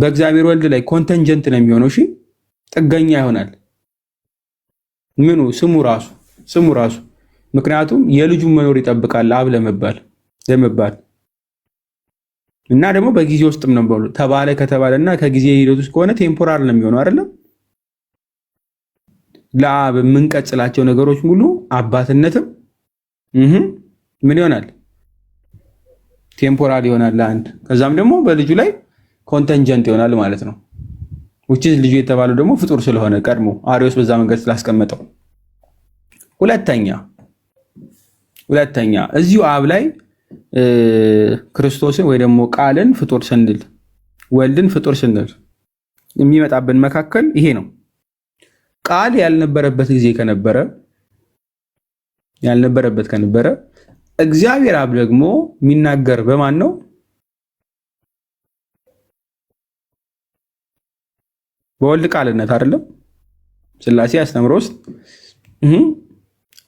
Speaker 1: በእግዚአብሔር ወልድ ላይ ኮንተንጀንት ነው የሚሆነው። እሺ ጥገኛ ይሆናል። ምኑ ስሙ ራሱ ምክንያቱም የልጁን መኖር ይጠብቃል አብ ለመባል እና ደግሞ በጊዜ ውስጥም ነው ተባለ ከተባለና ከጊዜ ሂደት ውስጥ ከሆነ ቴምፖራል ነው የሚሆነው አይደለም። ለአብ የምንቀጽላቸው ነገሮች ሙሉ አባትነትም ምን ይሆናል? ቴምፖራል ይሆናል ለአንድ። ከዛም ደግሞ በልጁ ላይ ኮንተንጀንት ይሆናል ማለት ነው። which is ልጁ የተባለው ደግሞ ፍጡር ስለሆነ ቀድሞ አርዮስ በዛ መንገድ ስላስቀመጠው። ሁለተኛ እዚሁ አብ ላይ ክርስቶስን ወይ ደግሞ ቃልን ፍጡር ስንል ወልድን ፍጡር ስንል የሚመጣብን መካከል ይሄ ነው። ቃል ያልነበረበት ጊዜ ከነበረ እግዚአብሔር አብ ደግሞ የሚናገር በማን ነው? በወልድ ቃልነት አይደለም። ሥላሴ አስተምሮ ውስጥ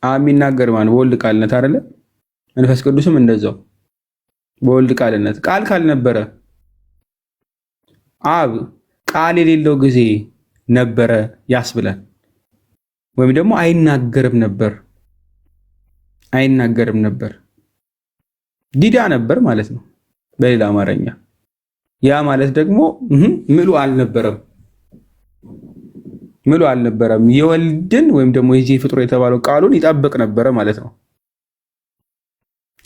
Speaker 1: አብ የሚናገር ማን? በወልድ ቃልነት አይደለም። መንፈስ ቅዱስም እንደዛው በወልድ ቃልነት። ቃል ካልነበረ አብ ቃል የሌለው ጊዜ ነበረ ያስብላል። ወይም ደግሞ አይናገርም ነበር ዲዳ ነበር ማለት ነው በሌላ አማርኛ። ያ ማለት ደግሞ ምሉእ አልነበረም። የወልድን ወይም ደግሞ የዚህ ፍጡር የተባለው ቃሉን ይጠብቅ ነበረ ማለት ነው።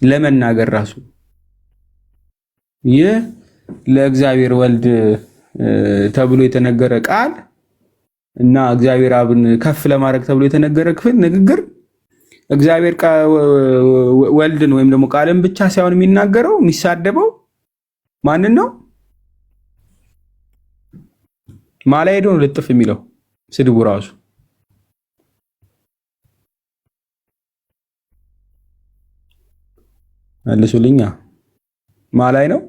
Speaker 1: ለመናገር ራሱ ይህ ለእግዚአብሔር ወልድ ተብሎ የተነገረ ቃል እና እግዚአብሔር አብን ከፍ ለማድረግ ተብሎ የተነገረ ክፍል ንግግር እግዚአብሔር ወልድን ወይም ደግሞ ቃልን ብቻ ሳይሆን የሚናገረው የሚሳደበው ማንን ነው? ማላይ ሄዶ ነው ልጥፍ የሚለው ስድቡ ራሱ መልሱልኛ። ማላይ ነው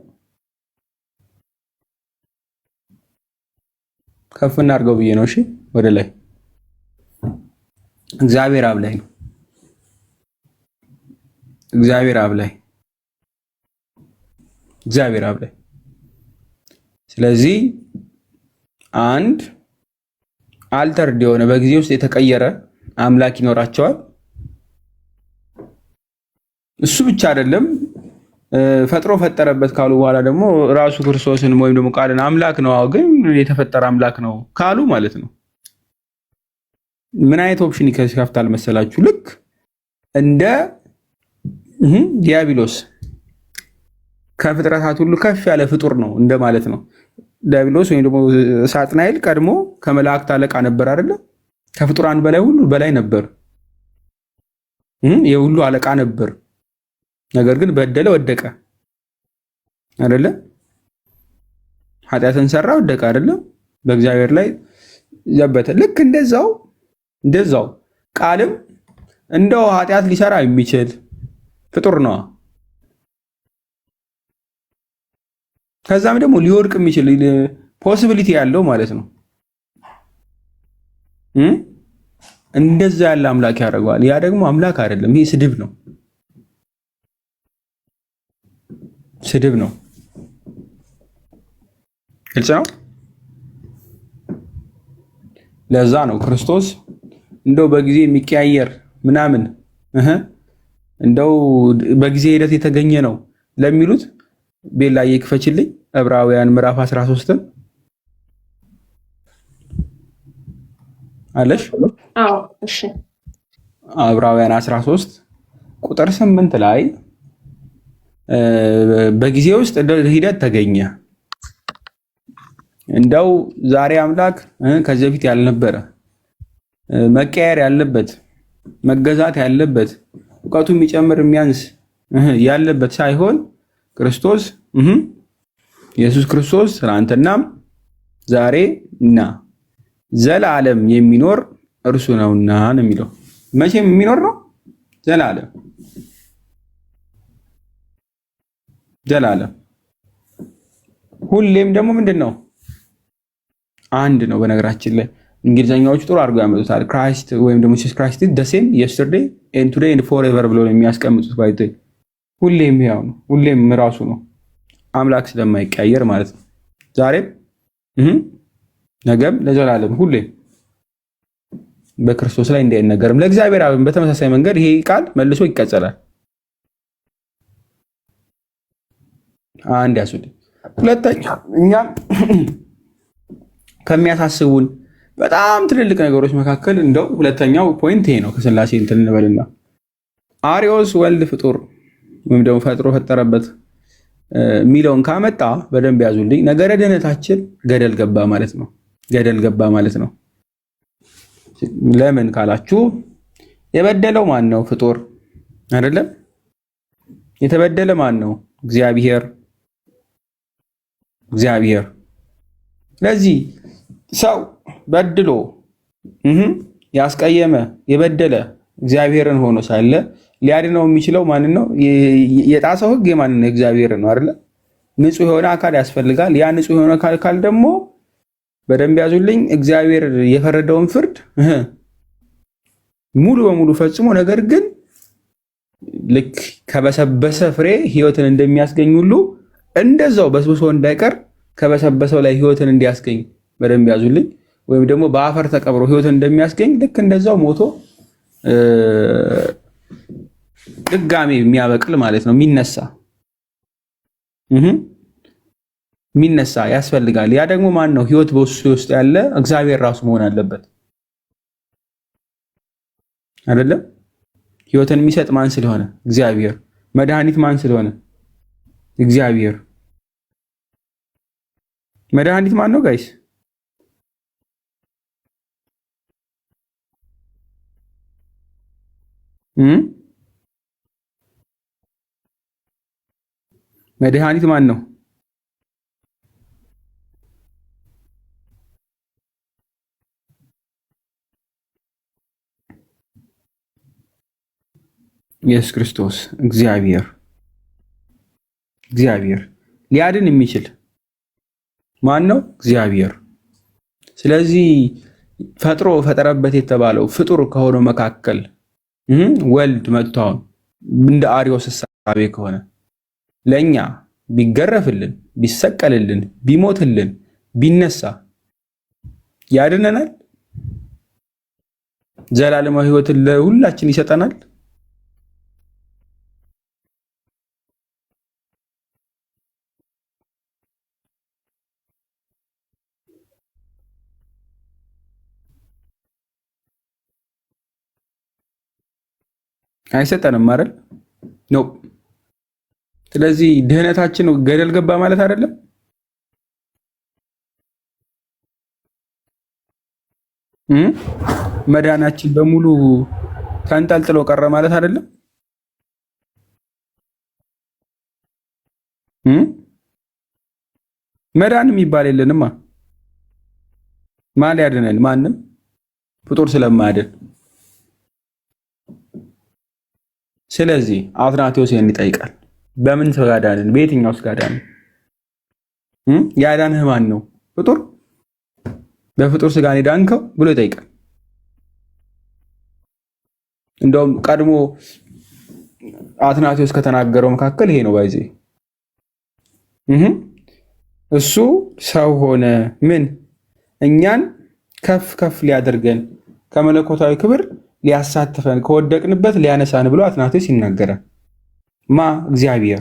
Speaker 1: ከፍ እናድርገው ብዬ ነው። እሺ ወደ ላይ እግዚአብሔር አብ ላይ ነው። እግዚአብሔር አብ ላይ እግዚአብሔር አብ ላይ። ስለዚህ አንድ አልተርድ የሆነ በጊዜ ውስጥ የተቀየረ አምላክ ይኖራቸዋል። እሱ ብቻ አይደለም ፈጥሮ ፈጠረበት ካሉ በኋላ ደግሞ ራሱ ክርስቶስን ወይም ደግሞ ቃልን አምላክ ነው ግን የተፈጠረ አምላክ ነው ካሉ ማለት ነው ምን አይነት ኦፕሽን ይከፍታል መሰላችሁ? ልክ እንደ ዲያብሎስ ከፍጥረታት ሁሉ ከፍ ያለ ፍጡር ነው እንደማለት ነው። ዲያብሎስ ወይም ደግሞ ሳጥናኤል ቀድሞ ከመላእክት አለቃ ነበር አይደለ? ከፍጡራን በላይ ሁሉ በላይ ነበር። የሁሉ አለቃ ነበር። ነገር ግን በደለ፣ ወደቀ አይደለ? ኃጢአትን ሰራ፣ ወደቀ አይደለ? በእግዚአብሔር ላይ ዘበተ። ልክ እንደዛው ቃልም እንደው ኃጢአት ሊሰራ የሚችል ፍጡር ነው። ከዛም ደግሞ ሊወድቅ የሚችል ፖሲቢሊቲ ያለው ማለት ነው። እንደዛ ያለ አምላክ ያደርገዋል። ያ ደግሞ አምላክ አይደለም፣ ይሄ ስድብ ነው። ስድብ ነው። ግልጽ ነው። ለዛ ነው ክርስቶስ እንደው በጊዜ የሚቀያየር ምናምን እንደው በጊዜ ሂደት የተገኘ ነው ለሚሉት ቤላ ይክፈችልኝ ዕብራውያን ምዕራፍ 13 አለሽ?
Speaker 2: አዎ እሺ።
Speaker 1: ዕብራውያን 13 ቁጥር 8 ላይ በጊዜ ውስጥ ሂደት ተገኘ። እንደው ዛሬ አምላክ ከዚህ በፊት ያልነበረ መቀየር ያለበት መገዛት ያለበት እውቀቱ የሚጨምር የሚያንስ ያለበት ሳይሆን ክርስቶስ ኢየሱስ ክርስቶስ ትናንትናም ዛሬ እና ዘላለም የሚኖር እርሱ ነውና ነው የሚለው። መቼም የሚኖር ነው ዘላለም ዘላለም። ሁሌም ደግሞ ምንድን ነው? አንድ ነው። በነገራችን ላይ እንግሊዘኛዎቹ ጥሩ አድርገው ያመጡታል። ክራይስት ወይም ደግሞ ኢየሱስ ክራይስት the same yesterday and today and forever ብለው የሚያስቀምጡት ባይተ ሁሌም ያው ነው። ሁሌም ራሱ ነው። አምላክ ስለማይቀየር ማለት ነው። ዛሬም ነገም ለዘላለም ሁሌም በክርስቶስ ላይ እንዳይነገርም ለእግዚአብሔር አብን በተመሳሳይ መንገድ ይሄ ቃል መልሶ ይቀጸላል። አንድ ያሱልኝ። ሁለተኛ እኛ ከሚያሳስቡን በጣም ትልልቅ ነገሮች መካከል እንደው ሁለተኛው ፖይንት ይሄ ነው። ከስላሴ እንትን እንበልና አሪዮስ ወልድ ፍጡር ወይም ደግሞ ፈጥሮ ፈጠረበት የሚለውን ካመጣ በደንብ ያዙልኝ። ነገረ ድህነታችን ገደል ገባ ማለት ነው። ገደል ገባ ማለት ነው። ለምን ካላችሁ የበደለው ማን ነው? ፍጡር አይደለም። የተበደለ ማን ነው? እግዚአብሔር። ስለዚህ ሰው በድሎ ያስቀየመ የበደለ እግዚአብሔርን ሆኖ ሳለ ሊያድነው የሚችለው ማንን ነው? የጣሰው ሕግ የማንን ነው? እግዚአብሔርን ነው አይደለ? ንጹህ የሆነ አካል ያስፈልጋል። ያ ንጹህ የሆነ አካል ደግሞ በደንብ ያዙልኝ፣ እግዚአብሔር የፈረደውን ፍርድ ሙሉ በሙሉ ፈጽሞ ነገር ግን ልክ ከበሰበሰ ፍሬ ሕይወትን እንደሚያስገኝ ሁሉ እንደዛው በስብሶ እንዳይቀር ከበሰበሰው ላይ ሕይወትን እንዲያስገኝ በደንብ ያዙልኝ። ወይም ደግሞ በአፈር ተቀብሮ ሕይወትን እንደሚያስገኝ ልክ እንደዛው ሞቶ ድጋሜ የሚያበቅል ማለት ነው። የሚነሳ ያስፈልጋል። ያ ደግሞ ማን ነው? ሕይወት በውስጡ ውስጥ ያለ እግዚአብሔር ራሱ መሆን አለበት አይደለም? ሕይወትን የሚሰጥ ማን ስለሆነ? እግዚአብሔር። መድኃኒት ማን ስለሆነ? እግዚአብሔር። መድኃኒት ማን ነው ጋይስ? መድኃኒት ማን ነው? ኢየሱስ ክርስቶስ እግዚአብሔር ሊያድን የሚችል ማን ነው? እግዚአብሔር። ስለዚህ ፈጥሮ ፈጠረበት የተባለው ፍጡር ከሆነው መካከል ወልድ መጥቷውን እንደ አርዮስ እሳቤ ከሆነ ለኛ ቢገረፍልን፣ ቢሰቀልልን፣ ቢሞትልን፣ ቢነሳ ያድነናል? ዘላለማዊ ሕይወትን ለሁላችን ይሰጠናል? አይሰጠንም አይደል? ነው። ስለዚህ ድህነታችን ገደል ገባ ማለት አይደለም። መዳናችን በሙሉ ተንጠልጥሎ ቀረ ማለት አይደለም። መዳን የሚባል የለንማ። ማን ያድነን? ማንም ፍጡር ስለማያድን። ስለዚህ አትናቴዎስ ይሄን ይጠይቃል። በምን ስጋ ዳንን? በየትኛው ስጋ ዳንን? ያዳንህ ማን ነው? ፍጡር? በፍጡር ስጋ ነው ዳንከው ብሎ ይጠይቃል። እንደውም ቀድሞ አትናቴዎስ ከተናገረው መካከል ይሄ ነው። ባይዜ እሱ ሰው ሆነ ምን እኛን ከፍ ከፍ ሊያደርገን ከመለኮታዊ ክብር ሊያሳትፈን ከወደቅንበት ሊያነሳን ብሎ አትናቴዎስ ይናገራል። ማ እግዚአብሔር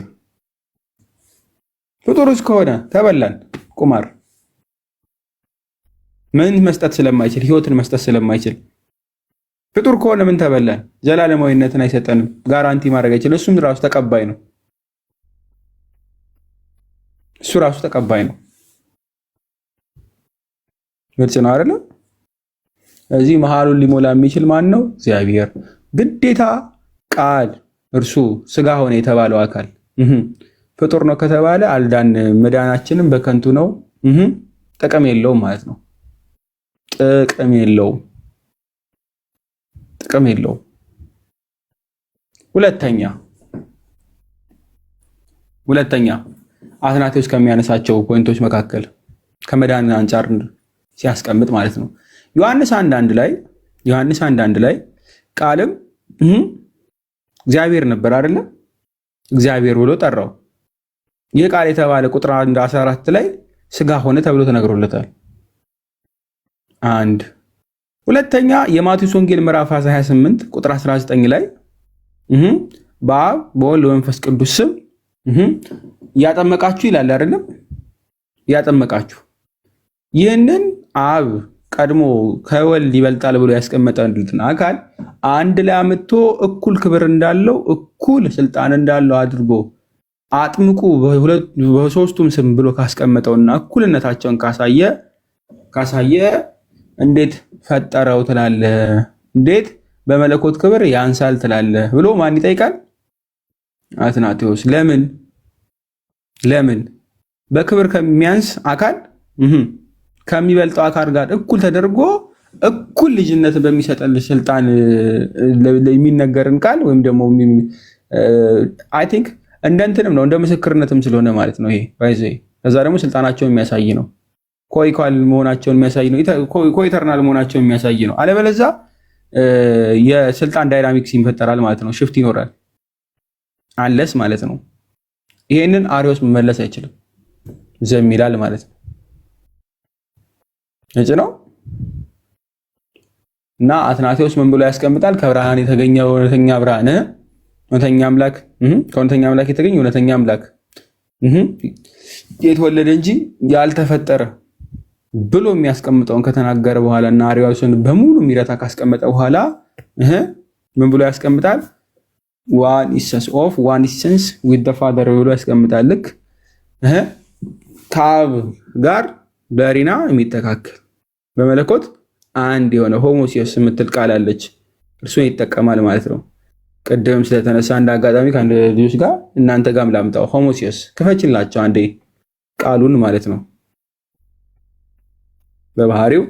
Speaker 1: ፍጡር እስከሆነ ተበላን ቁማር ምን መስጠት ስለማይችል ህይወትን መስጠት ስለማይችል ፍጡር ከሆነ ምን ተበላን? ዘላለማዊነትን አይሰጠንም፣ ጋራንቲ ማድረግ አይችልም። እሱም ራሱ ተቀባይ ነው። እሱ ራሱ ተቀባይ ነው። ግልጽ ነው አይደል? እዚህ መሃሉን ሊሞላ የሚችል ማን ነው? እግዚአብሔር። ግዴታ ቃል እርሱ ስጋ ሆነ የተባለው አካል ፍጡር ነው ከተባለ አልዳን፣ መዳናችንም በከንቱ ነው። ጥቅም የለውም ማለት ነው። ጥቅም የለውም። ሁለተኛ አትናቴዎስ ከሚያነሳቸው ፖይንቶች መካከል ከመዳን አንጻር ሲያስቀምጥ ማለት ነው ዮሐንስ 1:1 ላይ ቃልም እግዚአብሔር ነበር አይደለም? እግዚአብሔር ብሎ ጠራው። ይህ ቃል የተባለ ቁጥር 14 ላይ ስጋ ሆነ ተብሎ ተነግሮለታል። አንድ ሁለተኛ የማቴዎስ ወንጌል ምዕራፍ 28 ቁጥር 19 ላይ በአብ በወልድ በመንፈስ ቅዱስ ስም እያጠመቃችሁ ይላል አይደለም? እያጠመቃችሁ ይህንን አብ ቀድሞ ከወልድ ይበልጣል ብሎ ያስቀመጠልን አካል አንድ ላይ አምጥቶ እኩል ክብር እንዳለው እኩል ስልጣን እንዳለው አድርጎ አጥምቁ በሶስቱም ስም ብሎ ካስቀመጠውና እኩልነታቸውን ካሳየ እንዴት ፈጠረው ትላለ? እንዴት በመለኮት ክብር ያንሳል ትላለ? ብሎ ማን ይጠይቃል? አትናቴዎስ። ለምን በክብር ከሚያንስ አካል ከሚበልጠው አካል ጋር እኩል ተደርጎ እኩል ልጅነት በሚሰጠን ስልጣን የሚነገርን ቃል ወይም ደግሞ አይ ቲንክ እንደ እንትንም ነው እንደ ምስክርነትም ስለሆነ ማለት ነው። ይሄ ባይዘ ከዛ ደግሞ ስልጣናቸውን የሚያሳይ ነው። ኮኢኳል መሆናቸውን የሚያሳይ ነው። ኮኢተርናል መሆናቸውን የሚያሳይ ነው። አለበለዛ የስልጣን ዳይናሚክስ ይፈጠራል ማለት ነው። ሽፍት ይኖራል አለስ ማለት ነው። ይሄንን አሪዮስ መመለስ አይችልም፣ ዘም ይላል ማለት ነው። እጭ ነው እና አትናቴዎስ ምን ብሎ ያስቀምጣል? ከብርሃን የተገኘ እውነተኛ ብርሃን፣ እውነተኛ አምላክ፣ ከእውነተኛ አምላክ የተገኘ እውነተኛ አምላክ የተወለደ እንጂ ያልተፈጠረ ብሎ የሚያስቀምጠውን ከተናገረ በኋላ እና አሪዮስን በሙሉ ሚረታ ካስቀመጠ በኋላ ምን ብሎ ያስቀምጣል? ዋን ኢሰንስ ኦፍ ዋን ኢሰንስ ዊዝ ዘ ፋዘር ብሎ ያስቀምጣል። ልክ ከአብ ጋር በሪና የሚተካከል በመለኮት አንድ የሆነ ሆሞሲዮስ የምትል ቃል አለች። እርሱን ይጠቀማል ማለት ነው። ቅድም ስለተነሳ አንድ አጋጣሚ ከአንድ ልጆች ጋር እናንተ ጋርም ላምጣው። ሆሞሲዮስ ክፈችላቸው አንዴ ቃሉን ማለት ነው። በባህሪው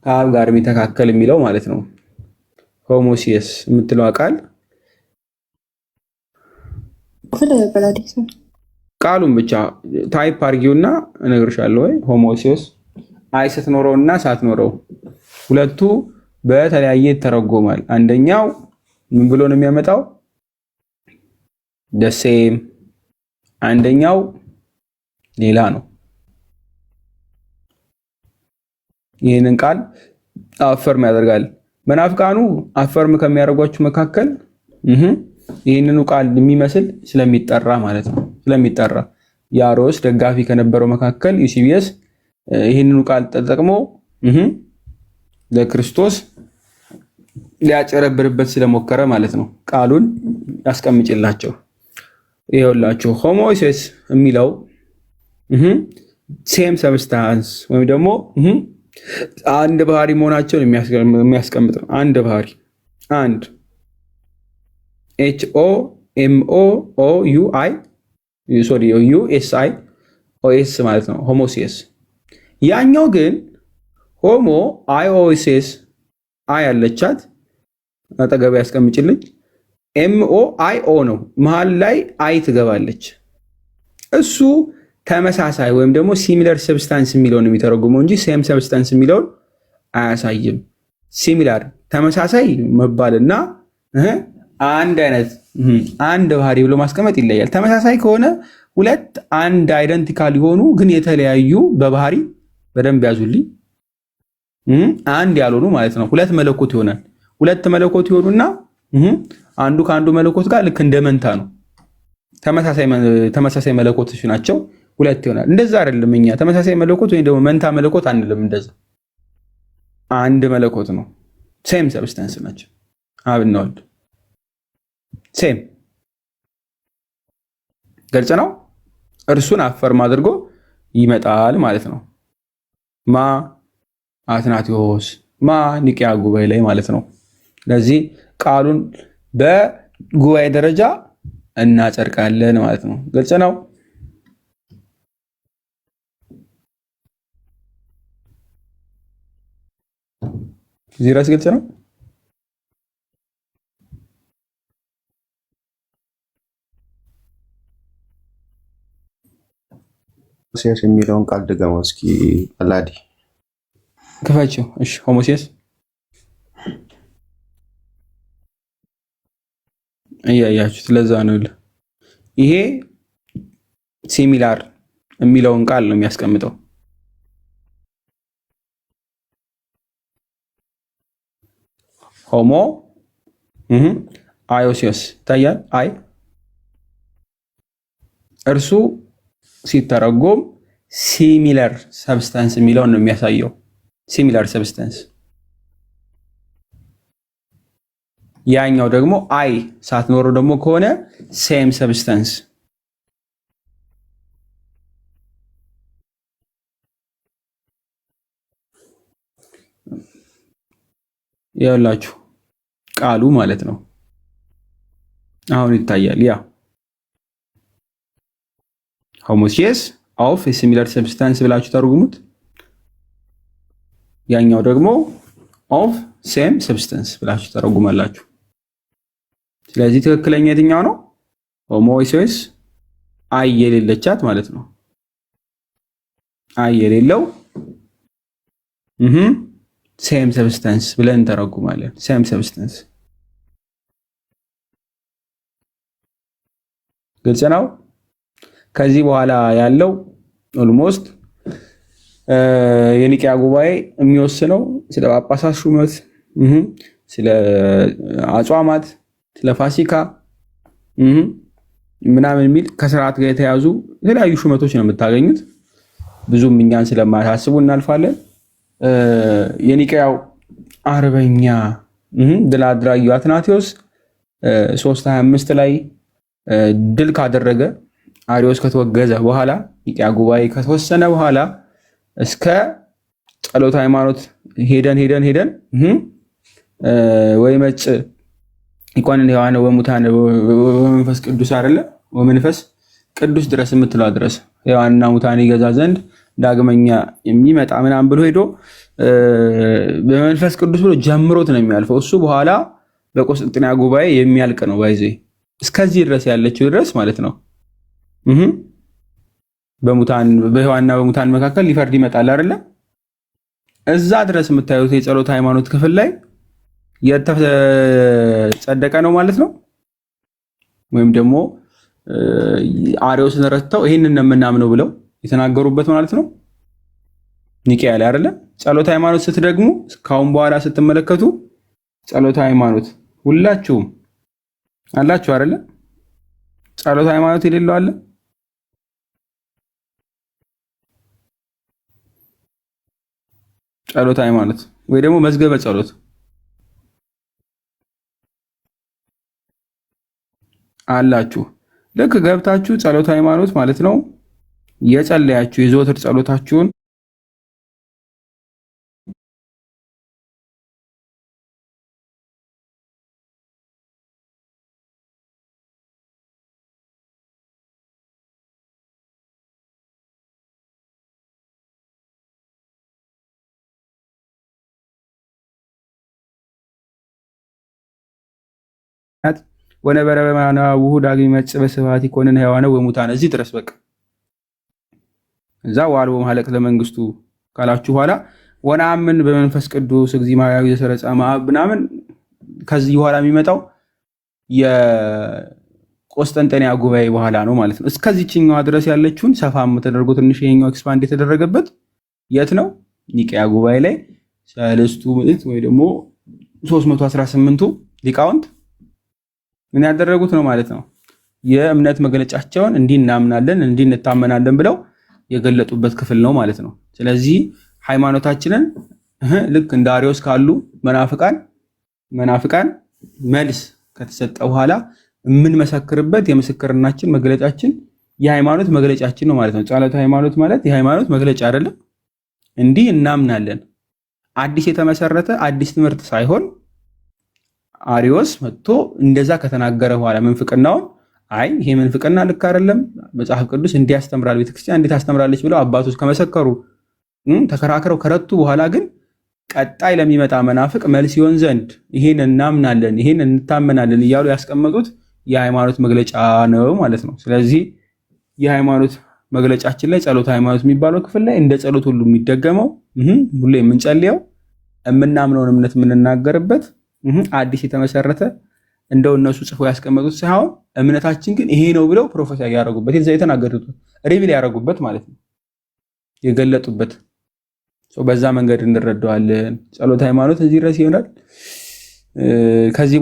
Speaker 1: ከአብ ጋር የሚተካከል የሚለው ማለት ነው። ሆሞሲየስ የምትለው ቃል ቃሉን ብቻ ታይፕ አርጊውና እነግርሻለሁ። ወይ ሆሞሲየስ አይ ስትኖረው እና ሳትኖረው ሁለቱ በተለያየ ይተረጎማል። አንደኛው ምን ብሎ ነው የሚያመጣው? ደሴም። አንደኛው ሌላ ነው። ይህንን ቃል አፈርም ያደርጋል። መናፍቃኑ አፈርም ከሚያደርጓቸው መካከል ይህንኑ ቃል የሚመስል ስለሚጠራ ማለት ነው። ስለሚጠራ የአሮስ ደጋፊ ከነበረው መካከል ዩሲቢየስ ይህንኑ ቃል ተጠቅሞ ለክርስቶስ ሊያጨረብርበት ስለሞከረ ማለት ነው። ቃሉን ያስቀምጭላቸው። ይኸውላችሁ ሆሞሲየስ የሚለው ሴም ሰብስታንስ ወይም ደግሞ አንድ ባህሪ መሆናቸውን የሚያስቀምጥ ነው። አንድ ባህሪ አንድ HOMOUIUSIOS ማለት ነው ሆሞሲየስ። ያኛው ግን ሆሞ አይኦሲስ አይ አለቻት አጠገብ ያስቀምጭልኝ MOIO ነው መሃል ላይ አይ ትገባለች። እሱ ተመሳሳይ ወይም ደግሞ ሲሚለር ሰብስታንስ የሚለውን የሚተረጉመው እንጂ ሴም ሰብስታንስ የሚለውን አያሳይም። ሲሚላር ተመሳሳይ መባልና አንድ አይነት አንድ ባህሪ ብሎ ማስቀመጥ ይለያል። ተመሳሳይ ከሆነ ሁለት አንድ አይደንቲካል የሆኑ ግን የተለያዩ በባህሪ በደንብ ያዙልኝ አንድ ያልሆኑ ማለት ነው። ሁለት መለኮት ይሆናል። ሁለት መለኮት ይሆኑና አንዱ ከአንዱ መለኮት ጋር ልክ እንደ መንታ ነው። ተመሳሳይ መለኮቶች ናቸው። ሁለት ይሆናል። እንደዛ አይደለም። እኛ ተመሳሳይ መለኮት ወይም ደግሞ መንታ መለኮት አንልም። እንደዛ አንድ መለኮት ነው። ሴም ሰብስታንስ ናቸው። አብና ወልድ ሴም ግልጽ ነው። እርሱን አፈርም አድርጎ ይመጣል ማለት ነው። ማ አትናቴዎስ ማ ኒቂያ ጉባኤ ላይ ማለት ነው። ስለዚህ ቃሉን በጉባኤ ደረጃ እናጸድቃለን ማለት ነው። ግልጽ ነው። እዚህ ድረስ ግልጽ ነው።
Speaker 3: ሆሞሲየስ የሚለውን ቃል ድገመው እስኪ አላዲ
Speaker 1: ክፈችው። እሺ ሆሞሲየስ እያያችሁት ለዛ ነው። ይሄ ሲሚላር የሚለውን ቃል ነው የሚያስቀምጠው። ሆሞ አዮሲየስ ይታያል። አይ እርሱ ሲተረጎም ሲሚለር ሰብስታንስ የሚለውን ነው የሚያሳየው። ሲሚለር ሰብስታንስ። ያኛው ደግሞ አይ ሳትኖረው ደግሞ ከሆነ ሴም ሰብስታንስ። ያላችሁ ቃሉ ማለት ነው። አሁን ይታያል። ያ ሆሞሲየስ ኦፍ ሲሚለር ሰብስታንስ ብላችሁ ተርጉሙት። ያኛው ደግሞ ኦፍ ሴም ሰብስታንስ ብላችሁ ተረጉማላችሁ። ስለዚህ ትክክለኛ የትኛው ነው? ሆሞሲየስ አይ የሌለቻት ማለት ነው። አይ የሌለው ሴም ሰብስታንስ ብለን ተረጉማለን። ሴም ሰብስታንስ ግልጽ ነው። ከዚህ በኋላ ያለው ኦልሞስት የኒቂያ ጉባኤ የሚወስነው ስለ ጳጳሳት ሹመት፣ ስለ አጽዋማት፣ ስለ ፋሲካ ምናምን የሚል ከስርዓት ጋር የተያዙ የተለያዩ ሹመቶች ነው የምታገኙት። ብዙም እኛን ስለማያሳስቡ እናልፋለን። የኒቂያው አርበኛ ድል አድራጊው አትናቴዎስ 325 ላይ ድል ካደረገ አሪዮስ ከተወገዘ በኋላ ኒቂያ ጉባኤ ከተወሰነ በኋላ እስከ ጸሎተ ሃይማኖት ሄደን ወይ መጭ ይቆንን ሔዋነ ወሙታነ ወመንፈስ ቅዱስ አይደለ ወመንፈስ ቅዱስ ድረስ የምትለው ድረስ ሔዋንና ሙታን ይገዛ ዘንድ ዳግመኛ የሚመጣ ምናምን ብሎ ሄዶ በመንፈስ ቅዱስ ብሎ ጀምሮት ነው የሚያልፈው። እሱ በኋላ በቆስጥንጥንያ ጉባኤ የሚያልቅ ነው። ባይዜ እስከዚህ ድረስ ያለችው ድረስ ማለት ነው። በሔዋንና በሙታን መካከል ሊፈርድ ይመጣል አይደለ? እዛ ድረስ የምታዩት የጸሎት ሃይማኖት ክፍል ላይ የተጸደቀ ነው ማለት ነው። ወይም ደግሞ አሪዮስን ረድተው ይሄንን የምናምነው ብለው የተናገሩበት ማለት ነው። ኒቂያ ላይ አይደለ? ጸሎት ሃይማኖት ስትደግሙ ካሁን በኋላ ስትመለከቱ ጸሎት ሃይማኖት ሁላችሁም አላችሁ አይደለ? ጸሎት ሃይማኖት የሌለው አለ? ጸሎት ሃይማኖት ወይ ደግሞ መዝገበ ጸሎት አላችሁ። ልክ ገብታችሁ ጸሎት ሃይማኖት ማለት ነው የጸለያችሁ የዘወትር ጸሎታችሁን ወነበረ በማና ውሁድ ዳግም ይመጽእ በስብሐት ይኮንን ሔዋነ ወሙታነ እዚህ ድረስ በቃ እዛ ዋልቦ ማለቅ ለመንግስቱ ካላችሁ በኋላ ወነአምን በመንፈስ ቅዱስ እግዚአብሔር ዘሰረጸ ማብ ምናምን ከዚህ በኋላ የሚመጣው የቆስጠንጠንያ ጉባኤ በኋላ ነው ማለት ነው። እስከዚህኛው ድረስ ያለችውን ሰፋም ተደርጎ ትንሽ ይሄኛው ኤክስፓንድ የተደረገበት የት ነው? ኒቂያ ጉባኤ ላይ ሰለስቱ ምዕት ወይ ደግሞ 318ቱ ሊቃውንት ምን ያደረጉት ነው ማለት ነው። የእምነት መግለጫቸውን እንዲህ እናምናለን እንዲህ እንታመናለን ብለው የገለጡበት ክፍል ነው ማለት ነው። ስለዚህ ሃይማኖታችንን ልክ እንደ አሪዮስ ካሉ መናፍቃን መልስ ከተሰጠ በኋላ የምንመሰክርበት የምስክርናችን መግለጫችን የሃይማኖት መግለጫችን ነው ማለት ነው። ጸሎተ ሃይማኖት ማለት የሃይማኖት መግለጫ አይደለም። እንዲህ እናምናለን አዲስ የተመሰረተ አዲስ ትምህርት ሳይሆን አሪዮስ መጥቶ እንደዛ ከተናገረ በኋላ ምንፍቅናውን አይ ይሄ ምንፍቅና ልክ አይደለም፣ መጽሐፍ ቅዱስ እንዲያስተምራል፣ ቤተክርስቲያን እንዴት ታስተምራለች ብለው አባቶች ከመሰከሩ ተከራክረው ከረቱ በኋላ ግን ቀጣይ ለሚመጣ መናፍቅ መልስ ይሆን ዘንድ ይሄን እናምናለን ይሄን እንታመናለን እያሉ ያስቀመጡት የሃይማኖት መግለጫ ነው ማለት ነው። ስለዚህ የሃይማኖት መግለጫችን ላይ ጸሎት ሃይማኖት የሚባለው ክፍል ላይ እንደ ጸሎት ሁሉ የሚደገመው ሁሉ የምንጸልየው የምናምነውን እምነት የምንናገርበት አዲስ የተመሰረተ እንደው እነሱ ጽፎ ያስቀመጡት ሳይሆን እምነታችን ግን ይሄ ነው ብለው ፕሮፌሰር ያደረጉበት የዛ የተናገሩት ሪቪል ያደረጉበት ማለት ነው የገለጡበት። በዛ መንገድ እንረዳዋለን። ጸሎት ሃይማኖት እዚህ ድረስ ይሆናል። ከዚህ